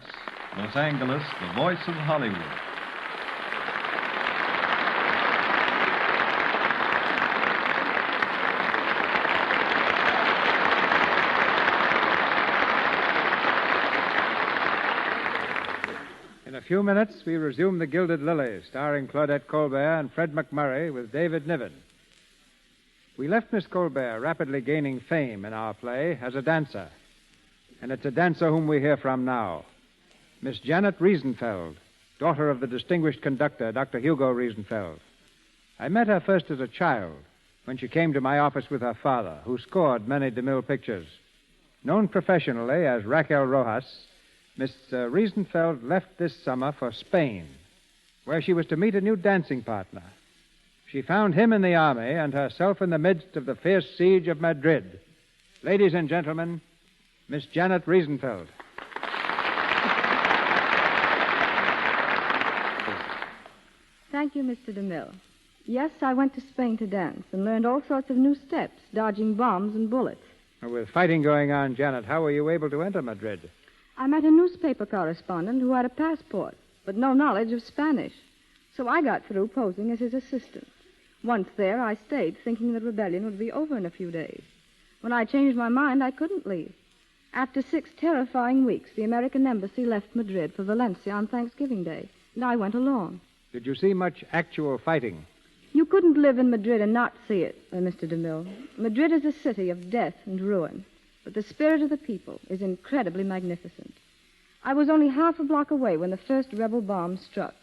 Los Angeles, the voice of Hollywood. In a few minutes, we resume the Gilded Lily, starring Claudette Colbert and Fred MacMurray with David Niven. We left Miss Colbert rapidly gaining fame in our play as a dancer. And it's a dancer whom we hear from now. Miss Janet Riesenfeld, daughter of the distinguished conductor, Dr. Hugo Riesenfeld. I met her first as a child when she came to my office with her father, who scored many DeMille pictures. Known professionally as Raquel Rojas, Miss Riesenfeld left this summer for Spain, where she was to meet a new dancing partner. She found him in the army and herself in the midst of the fierce siege of Madrid. Ladies and gentlemen, Miss Janet Riesenfeld. Thank you, Mr. DeMille. Yes, I went to Spain to dance and learned all sorts of new steps, dodging bombs and bullets. With fighting going on, Janet, how were you able to enter Madrid? I met a newspaper correspondent who had a passport, but no knowledge of Spanish. So I got through posing as his assistant. Once there, I stayed, thinking the rebellion would be over in a few days. When I changed my mind, I couldn't leave. After 6 terrifying weeks, the American embassy left Madrid for Valencia on Thanksgiving Day, and I went along. Did you see much actual fighting? You couldn't live in Madrid and not see it, Mr. DeMille. Madrid is a city of death and ruin, but the spirit of the people is incredibly magnificent. I was only half a block away when the first rebel bomb struck.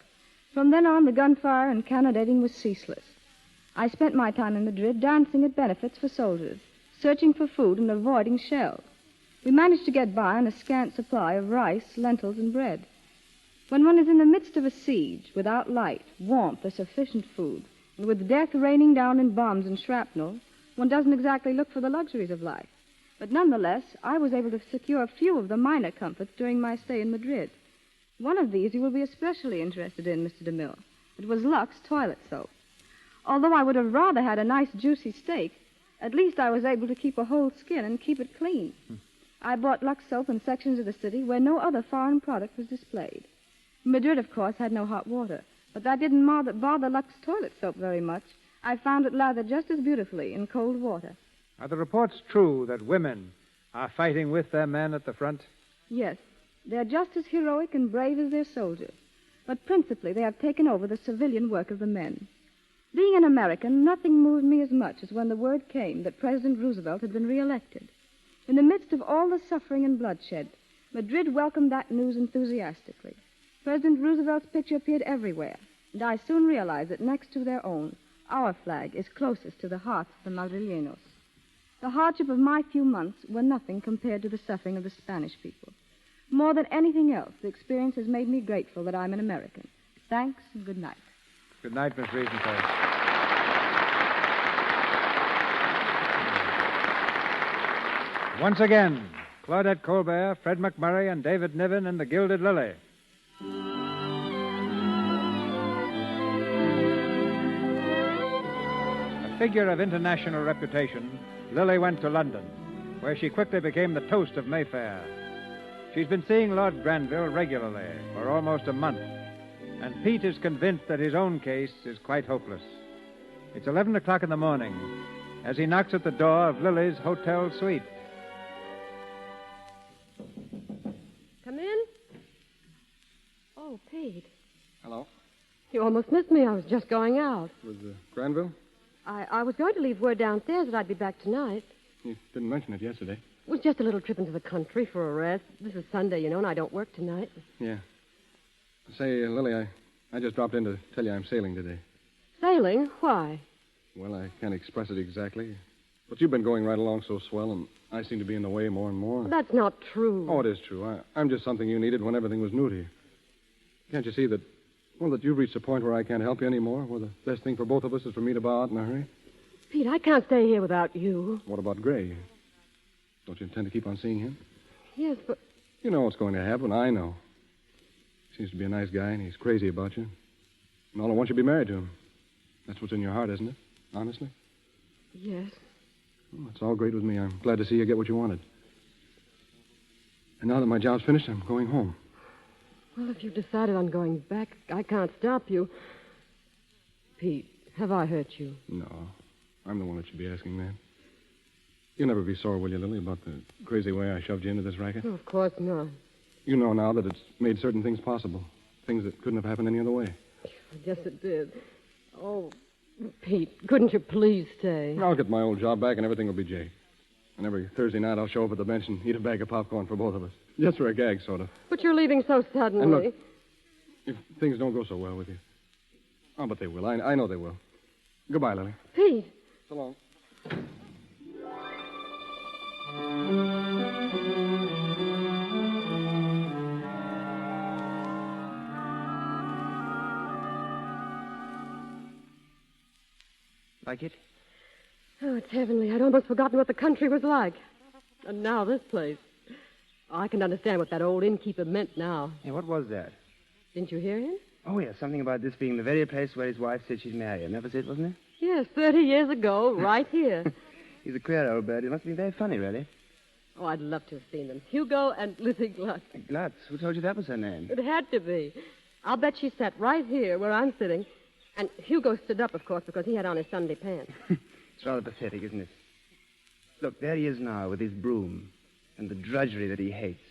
From then on, the gunfire and cannonading was ceaseless. I spent my time in Madrid dancing at benefits for soldiers, searching for food and avoiding shells. We managed to get by on a scant supply of rice, lentils, and bread. When one is in the midst of a siege, without light, warmth, or sufficient food, and with death raining down in bombs and shrapnel, one doesn't exactly look for the luxuries of life. But nonetheless, I was able to secure a few of the minor comforts during my stay in Madrid. One of these you will be especially interested in, Mr. DeMille. It was Lux toilet soap. Although I would have rather had a nice juicy steak, at least I was able to keep a whole skin and keep it clean. I bought Lux soap in sections of the city where no other foreign product was displayed. Madrid, of course, had no hot water, but that didn't bother Lux toilet soap very much. I found it lathered just as beautifully in cold water. Are the reports true that women are fighting with their men at the front? Yes. They're just as heroic and brave as their soldiers. But principally, they have taken over the civilian work of the men. Being an American, nothing moved me as much as when the word came that President Roosevelt had been reelected. In the midst of all the suffering and bloodshed, Madrid welcomed that news enthusiastically. President Roosevelt's picture appeared everywhere, and I soon realized that next to their own, our flag is closest to the hearts of the Madrileños. The hardship of my few months were nothing compared to the suffering of the Spanish people. More than anything else, the experience has made me grateful that I'm an American. Thanks and good night. Good night, Miss Riesenfeld. Once again, Claudette Colbert, Fred MacMurray, and David Niven in the Gilded Lily. A figure of international reputation, Lily went to London. where she quickly became the toast of Mayfair. She's been seeing Lord Granville regularly for almost a month, and Pete is convinced that his own case is quite hopeless. It's 11 o'clock in the morning as he knocks at the door of Lily's hotel suite. Come in. Oh, Pete. Hello. You almost missed me. I was just going out. Was Granville? I was going to leave word downstairs that I'd be back tonight. You didn't mention it yesterday. It was just a little trip into the country for a rest. This is Sunday, you know, and I don't work tonight. Yeah. Say, Lily, I just dropped in to tell you I'm sailing today. Sailing? Why? Well, I can't express it exactly. But you've been going right along so swell, and I seem to be in the way more and more. That's not true. Oh, it is true. I'm just something you needed when everything was new to you. Can't you see that, well, that you've reached a point where I can't help you anymore, where the best thing for both of us is for me to bow out in a hurry? Pete, I can't stay here without you. What about Gray? Don't you intend to keep on seeing him? Yes, but... You know what's going to happen. I know. Seems to be a nice guy, and he's crazy about you. And all at once you'll be married to him. That's what's in your heart, isn't it? Honestly? Yes. Well, it's all great with me. I'm glad to see you get what you wanted. And now that my job's finished, I'm going home. Well, if you've decided on going back, I can't stop you. Pete, have I hurt you? No. I'm the one that should be asking that. You'll never be sore, will you, Lily, about the crazy way I shoved you into this racket? Oh, of course not. You know now that it's made certain things possible. Things that couldn't have happened any other way. Yes, it did. Oh, Pete, couldn't you please stay? I'll get my old job back and everything will be jake. And every Thursday night I'll show up at the bench and eat a bag of popcorn for both of us. Just for a gag, sort of. But you're leaving so suddenly. And look, if things don't go so well with you. Oh, but they will. I know they will. Goodbye, Lily. Pete. So long. Like it? Oh, it's heavenly. I'd almost forgotten what the country was like. And now this place. I can understand what that old innkeeper meant now. Hey, what was that? Didn't you hear him? Oh, yeah, something about this being the very place where his wife said she'd marry him. That was it, wasn't it? Yes, 30 years ago, right here. He's a queer old bird. He must be very funny, really. Oh, I'd love to have seen them. Hugo and Lizzie Glutz. Glutz? Who told you that was her name? It had to be. I'll bet she sat right here where I'm sitting. And Hugo stood up, of course, because he had on his Sunday pants. It's rather pathetic, isn't it? Look, there he is now with his broom and the drudgery that he hates.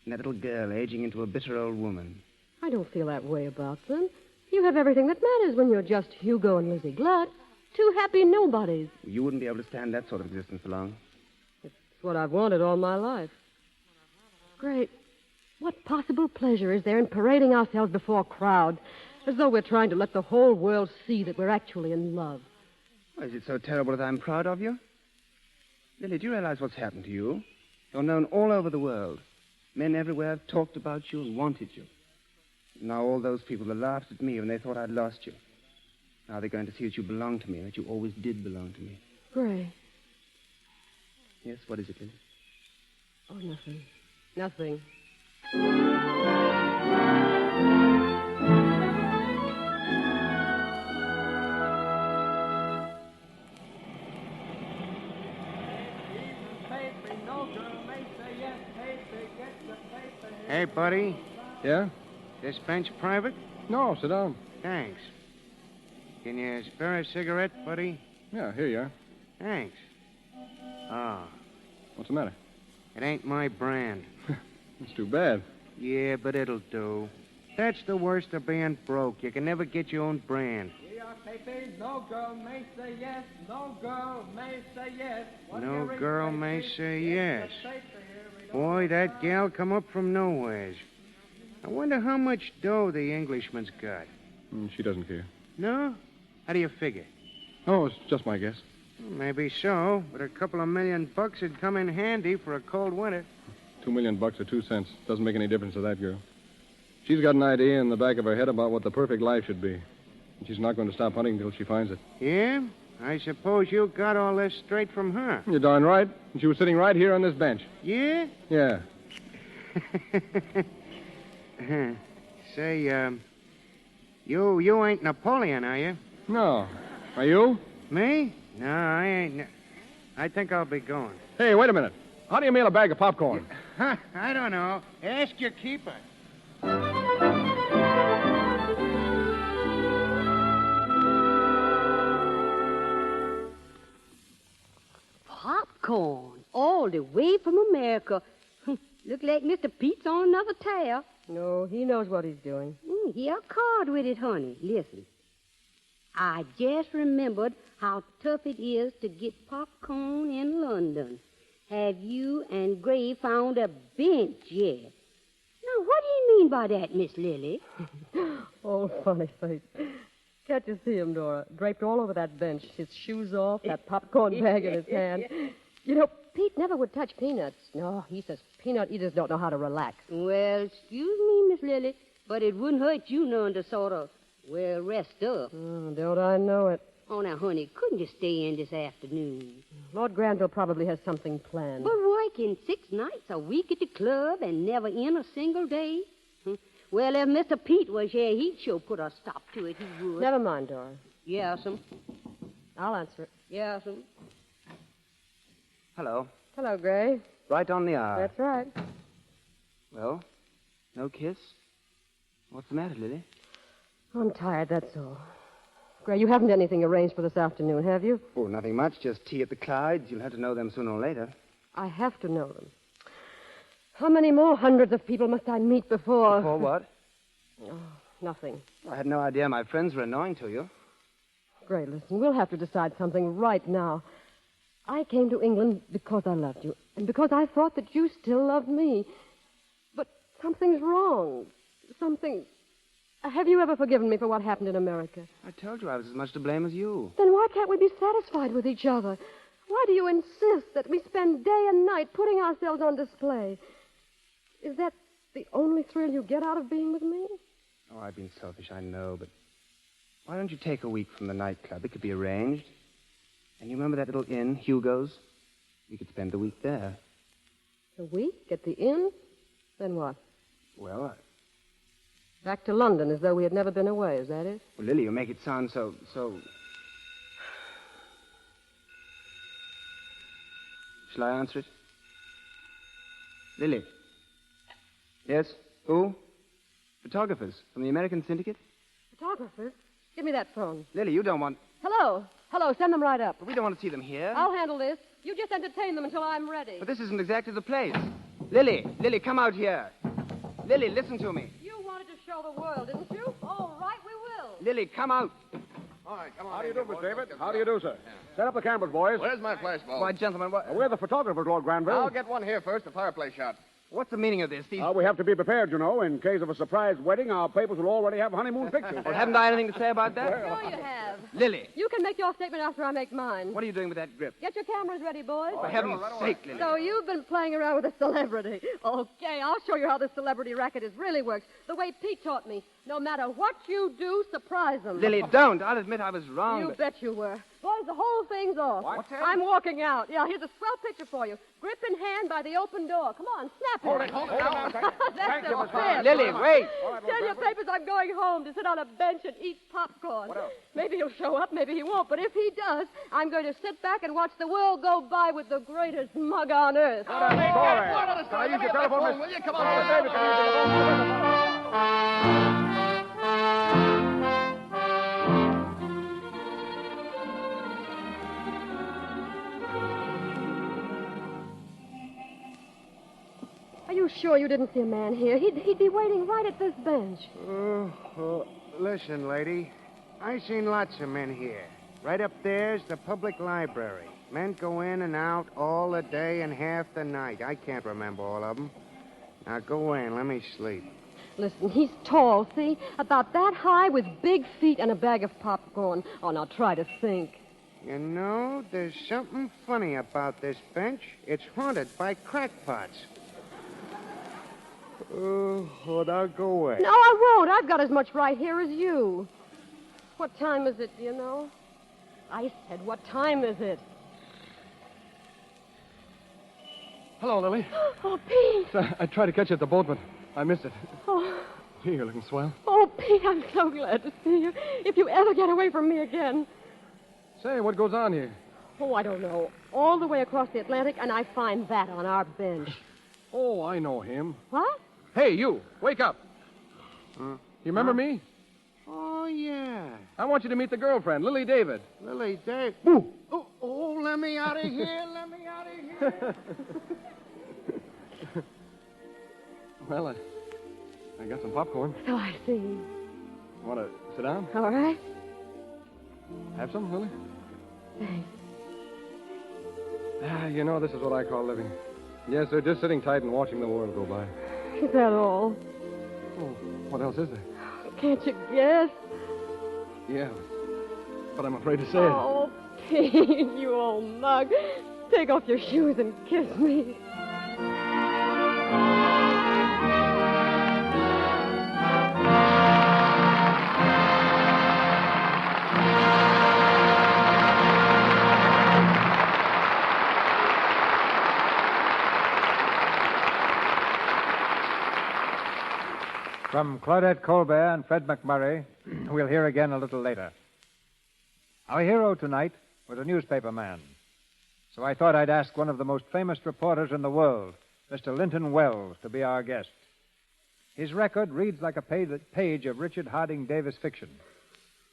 And that little girl aging into a bitter old woman. I don't feel that way about them. You have everything that matters when you're just Hugo and Lizzie Glutz. Two happy nobodies. You wouldn't be able to stand that sort of existence for long. It's what I've wanted all my life. Great. What possible pleasure is there in parading ourselves before a crowd as though we're trying to let the whole world see that we're actually in love? Well, is it so terrible that I'm proud of you? Lily, do you realize what's happened to you? You're known all over the world. Men everywhere have talked about you and wanted you. Now all those people that laughed at me when they thought I'd lost you. Now they're going to see that you belong to me, that you always did belong to me. Gray. Yes, what is it, Lily? Oh, nothing. Nothing. Hey, buddy. Yeah? This bench private? No, sit down. Thanks. Can you spare a cigarette, buddy? Yeah, here you are. Thanks. Ah. What's the matter? It ain't my brand. That's too bad. Yeah, but it'll do. That's the worst of being broke. You can never get your own brand. No girl may say yes. No girl may say yes. No girl may say yes. Boy, that gal come up from nowheres. I wonder how much dough the Englishman's got. She doesn't care. No? How do you figure? Oh, it's just my guess. Well, maybe so, but a couple of $1 million would come in handy for a cold winter. $2 million or 2 cents. Doesn't make any difference to that girl. She's got an idea in the back of her head about what the perfect life should be. And she's not going to stop hunting until she finds it. Yeah? I suppose you got all this straight from her. You're darn right. And she was sitting right here on this bench. Yeah? Yeah. Say, you ain't Napoleon, are you? No. Are you? Me? No, I ain't. I think I'll be going. Hey, wait a minute. How do you mail a bag of popcorn? I don't know. Ask your keeper. Popcorn, all the way from America. Look like Mr. Pete's on another tear. No, he knows what he's doing. He a card with it, honey. Listen. I just remembered how tough it is to get popcorn in London. Have you and Gray found a bench yet? Now, what do you mean by that, Miss Lily? Oh, funny face. Can't you see him, Dora? Draped all over that bench, his shoes off, that popcorn bag in his hand. You know, Pete never would touch peanuts. No, he says peanut eaters don't know how to relax. Well, excuse me, Miss Lily, but it wouldn't hurt you none to sort of, well, rest up. Don't I know it? Oh, now, honey, couldn't you stay in this afternoon? Lord Granville probably has something planned. But working 6 nights a week at the club and never in a single day? Well, if Mr. Pete was here, he'd sure put a stop to it, he would. Never mind, Dora. Yes'm. I'll answer it. Yes'm. Hello. Hello, Gray. Right on the hour. That's right. Well, no kiss? What's the matter, Lily? I'm tired, that's all. Gray, you haven't anything arranged for this afternoon, have you? Oh, nothing much. Just tea at the Clydes. You'll have to know them sooner or later. I have to know them. How many more hundreds of people must I meet before... Before what? Oh, nothing. I had no idea my friends were annoying to you. Gray, listen, we'll have to decide something right now. I came to England because I loved you, and because I thought that you still loved me. But something's wrong. Something... Have you ever forgiven me for what happened in America? I told you I was as much to blame as you. Then why can't we be satisfied with each other? Why do you insist that we spend day and night putting ourselves on display? Is that the only thrill you get out of being with me? Oh, I've been selfish, I know, but why don't you take a week from the nightclub? It could be arranged. And you remember that little inn, Hugo's? We could spend the week there. A week at the inn? Then what? Well, Back to London as though we had never been away, is that it? Well, Lily, you make it sound so... Shall I answer it? Lily. Yes? Who? Photographers from the American Syndicate? Photographers? Give me that phone. Lily, you don't want... Hello. Hello, send them right up. But we don't want to see them here. I'll handle this. You just entertain them until I'm ready. But this isn't exactly the place. Lily, come out here. Lily, listen to me. You wanted to show the world, didn't you? All right, we will. Lily, come out. All right, come on. How do you do, Miss David? How do you do, sir? Set up the cameras, boys. Where's my flashbulb? Why, gentlemen, what... We're the photographers, Lord Granville. I'll get one here first, a fireplace shot. What's the meaning of this? We have to be prepared, you know. In case of a surprise wedding, our papers will already have honeymoon pictures. Well, haven't I anything to say about that? Sure you have. Lily. You can make your statement after I make mine. What are you doing with that grip? Get your cameras ready, boys. For heaven's sake, Lily. So you've been playing around with a celebrity. Okay, I'll show you how this celebrity racket really works. The way Pete taught me. No matter what you do, surprise them. Lily, don't. I'll admit I was wrong. You bet you were. Boys, the whole thing's off. What's that? I'm walking out. Yeah, here's a swell picture for you. Grip in hand by the open door. Come on, snap it. Hold it now. That's you, Miss it. Lily, wait. Tell your papers I'm going home to sit on a bench and eat popcorn. What else? Maybe he'll show up, maybe he won't. But if he does, I'm going to sit back and watch the world go by with the greatest mug on earth. What a story. Can I use your telephone, Will you? Come on, David, can I use your telephone? Are you sure you didn't see a man here? He'd be waiting right at this bench. Listen, lady. I seen lots of men here. Right up there's the public library. Men go in and out all the day and half the night. I can't remember all of them. Now go in. Let me sleep. Listen, he's tall, see? About that high with big feet and a bag of popcorn. Oh, now try to think. You know, there's something funny about this bench. It's haunted by crackpots. Now go away. No, I won't. I've got as much right here as you. What time is it, do you know? I said, what time is it? Hello, Lily. Oh, Pete. I tried to catch you at the boat, but I missed it. Oh. Gee, you're looking swell. Oh, Pete, I'm so glad to see you. If you ever get away from me again. Say, what goes on here? Oh, I don't know. All the way across the Atlantic, and I find that on our bench. Oh, I know him. What? Hey, you, wake up. You remember me? Oh, yeah. I want you to meet the girlfriend, Lily David. Lily Dave. Oh, let me out of here. Let me out of here. Well, I got some popcorn. So I see. Want to sit down? All right. Have some, Lily? Thanks. You know, this is what I call living. Yes, sir, just sitting tight and watching the world go by. Is that all? Oh, what else is there? Can't you guess? Yeah, but I'm afraid to say it. Oh, Pete, you old mug. Take off your shoes and kiss me. From Claudette Colbert and Fred MacMurray, we'll hear again a little later. Our hero tonight was a newspaper man. So I thought I'd ask one of the most famous reporters in the world, Mr. Linton Wells, to be our guest. His record reads like a page of Richard Harding Davis fiction.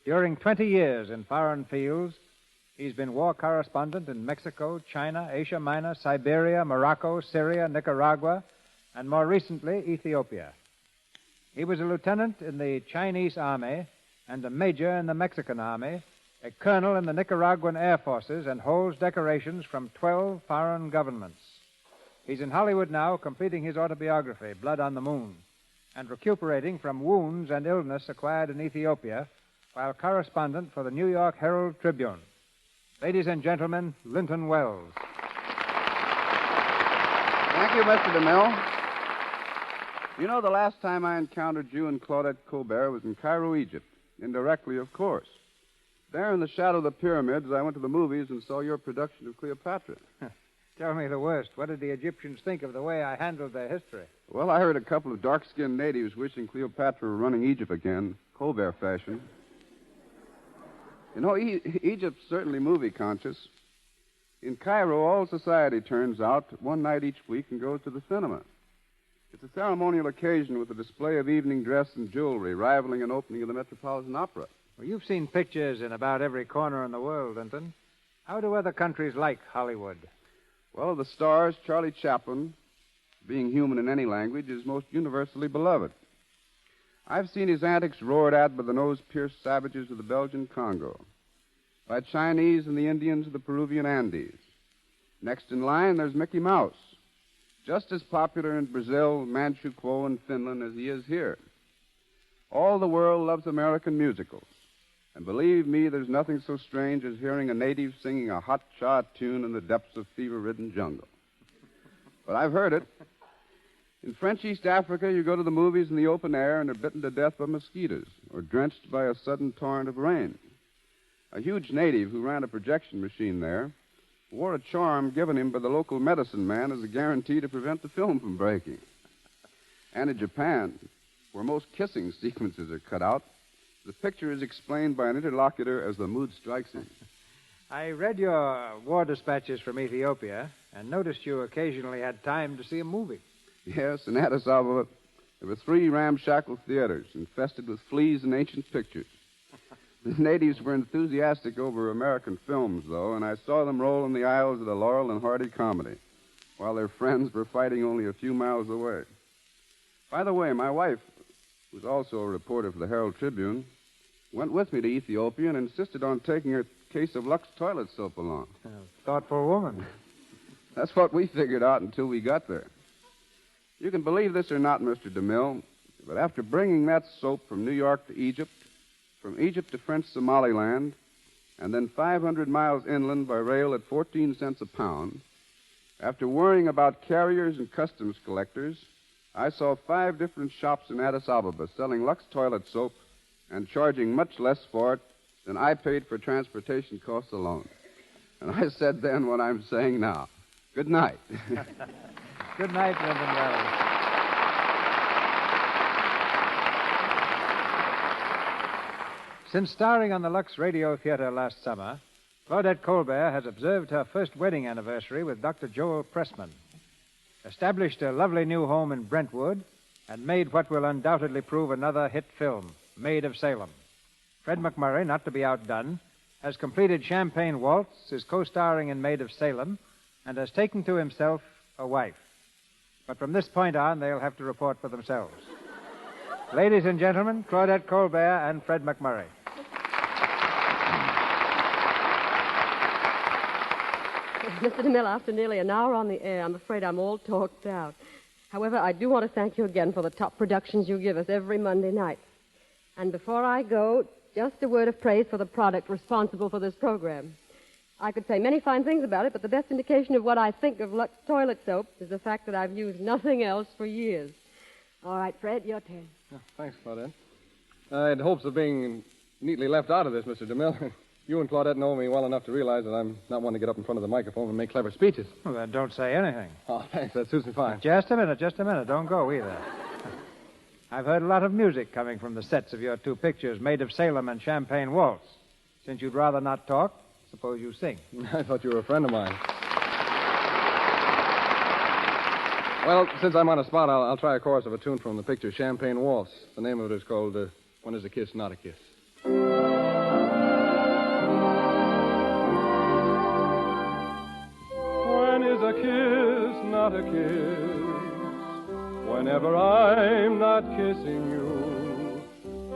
During 20 years in foreign fields, he's been war correspondent in Mexico, China, Asia Minor, Siberia, Morocco, Syria, Nicaragua, and more recently, Ethiopia. He was a lieutenant in the Chinese Army and a major in the Mexican Army, a colonel in the Nicaraguan Air Forces, and holds decorations from 12 foreign governments. He's in Hollywood now, completing his autobiography, Blood on the Moon, and recuperating from wounds and illness acquired in Ethiopia while correspondent for the New York Herald Tribune. Ladies and gentlemen, Linton Wells. Thank you, Mr. DeMille. You know, the last time I encountered you and Claudette Colbert was in Cairo, Egypt. Indirectly, of course. There in the shadow of the pyramids, I went to the movies and saw your production of Cleopatra. Tell me the worst. What did the Egyptians think of the way I handled their history? Well, I heard a couple of dark-skinned natives wishing Cleopatra were running Egypt again, Colbert fashion. You know, Egypt's certainly movie-conscious. In Cairo, all society turns out one night each week and goes to the cinema. It's a ceremonial occasion with a display of evening dress and jewelry rivaling an opening of the Metropolitan Opera. Well, you've seen pictures in about every corner in the world, Linton. How do other countries like Hollywood? Well, the stars, Charlie Chaplin, being human in any language, is most universally beloved. I've seen his antics roared at by the nose-pierced savages of the Belgian Congo, by Chinese and the Indians of the Peruvian Andes. Next in line, there's Mickey Mouse, just as popular in Brazil, Manchukuo, and Finland as he is here. All the world loves American musicals. And believe me, there's nothing so strange as hearing a native singing a hot-cha tune in the depths of fever-ridden jungle. But I've heard it. In French East Africa, you go to the movies in the open air and are bitten to death by mosquitoes or drenched by a sudden torrent of rain. A huge native who ran a projection machine there wore a charm given him by the local medicine man as a guarantee to prevent the film from breaking. And in Japan, where most kissing sequences are cut out, the picture is explained by an interlocutor as the mood strikes him. I read your war dispatches from Ethiopia and noticed you occasionally had time to see a movie. Yes, in Addis Ababa, there were 3 ramshackle theaters infested with fleas and ancient pictures. The natives were enthusiastic over American films, though, and I saw them roll in the aisles of the Laurel and Hardy comedy, while their friends were fighting only a few miles away. By the way, my wife, who's also a reporter for the Herald Tribune, went with me to Ethiopia and insisted on taking her case of Lux toilet soap along. Thoughtful woman. That's what we figured out until we got there. You can believe this or not, Mr. DeMille, but after bringing that soap from New York to Egypt, from Egypt to French Somaliland, and then 500 miles inland by rail at 14 cents a pound, after worrying about carriers and customs collectors, I saw 5 different shops in Addis Ababa selling Lux toilet soap and charging much less for it than I paid for transportation costs alone. And I said then what I'm saying now. Good night. Good night, Linton Wells. Since starring on the Lux Radio Theater last summer, Claudette Colbert has observed her first wedding anniversary with Dr. Joel Pressman, established a lovely new home in Brentwood, and made what will undoubtedly prove another hit film, Maid of Salem. Fred MacMurray, not to be outdone, has completed Champagne Waltz, is co-starring in Maid of Salem, and has taken to himself a wife. But from this point on, they'll have to report for themselves. Ladies and gentlemen, Claudette Colbert and Fred MacMurray. Mr. DeMille, after nearly an hour on the air, I'm afraid I'm all talked out. However, I do want to thank you again for the top productions you give us every Monday night. And before I go, just a word of praise for the product responsible for this program. I could say many fine things about it, but the best indication of what I think of Lux toilet soap is the fact that I've used nothing else for years. All right, Fred, your turn. Oh, thanks, Claudette. I had hopes of being neatly left out of this, Mr. DeMille. You and Claudette know me well enough to realize that I'm not one to get up in front of the microphone and make clever speeches. Well, then don't say anything. Oh, thanks. That suits me fine. Just a minute. Don't go either. I've heard a lot of music coming from the sets of your two pictures, Maid of Salem and Champagne Waltz. Since you'd rather not talk, suppose you sing. I thought you were a friend of mine. Well, since I'm on the spot, I'll try a chorus of a tune from the picture Champagne Waltz. The name of it is called When Is a Kiss Not a Kiss? When is a kiss not a kiss? Whenever I'm not kissing you,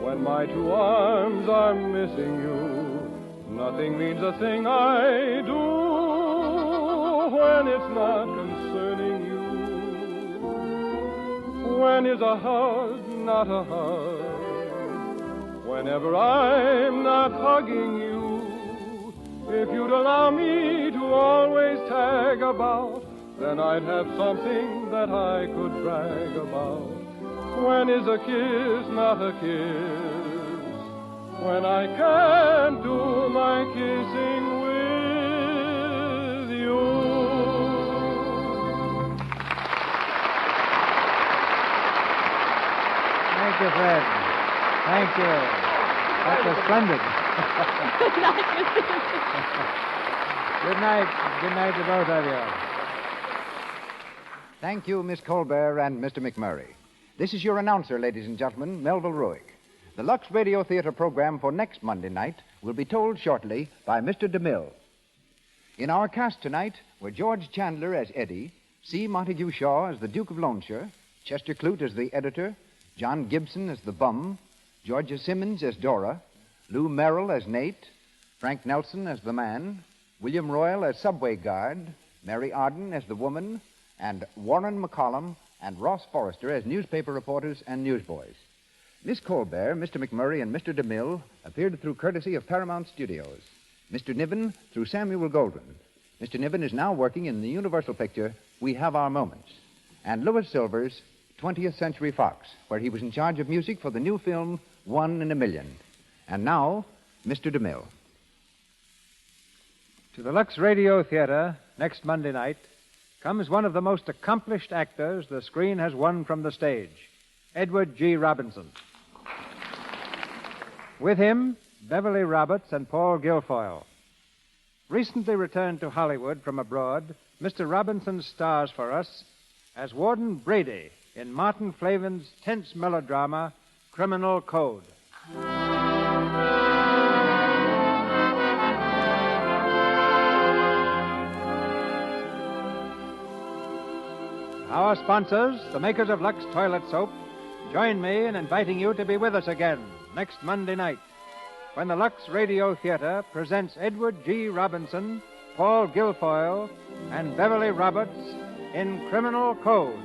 when my two arms are missing you, nothing means a thing I do when it's not concerning you. When is a hug not a hug? Whenever I'm not hugging you, if you'd allow me to always tag about, then I'd have something that I could brag about. When is a kiss not a kiss? When I can't do my kissing with you. Thank you, Fred. Thank you. That was splendid. Good night, Mr. Good night. Good night to both of you. Thank you, Miss Colbert and Mr. MacMurray. This is your announcer, ladies and gentlemen, Melville Ruick. The Lux Radio Theater program for next Monday night will be told shortly by Mr. DeMille. In our cast tonight were George Chandler as Eddie, C. Montague Shaw as the Duke of Loamshire, Chester Clute as the editor, John Gibson as the bum, Georgia Simmons as Dora, Lou Merrill as Nate, Frank Nelson as the man, William Royal as subway guard, Mary Arden as the woman, and Warren McCollum and Ross Forrester as newspaper reporters and newsboys. Miss Colbert, Mr. MacMurray, and Mr. DeMille appeared through courtesy of Paramount Studios. Mr. Niven through Samuel Goldwyn. Mr. Niven is now working in the Universal picture We Have Our Moments, and Louis Silver's 20th Century Fox, where he was in charge of music for the new film 1 in a Million. And now, Mr. DeMille. To the Lux Radio Theater, next Monday night, comes one of the most accomplished actors the screen has won from the stage, Edward G. Robinson. With him, Beverly Roberts and Paul Guilfoyle. Recently returned to Hollywood from abroad, Mr. Robinson stars for us as Warden Brady in Martin Flavin's tense melodrama, Criminal Code. Our sponsors, the makers of Lux Toilet Soap, join me in inviting you to be with us again next Monday night when the Lux Radio Theater presents Edward G. Robinson, Paul Guilfoyle, and Beverly Roberts in Criminal Code.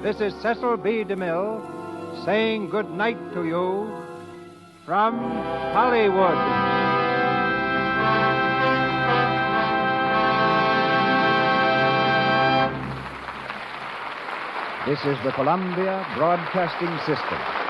This is Cecil B. DeMille saying good night to you from Hollywood. This is the Columbia Broadcasting System.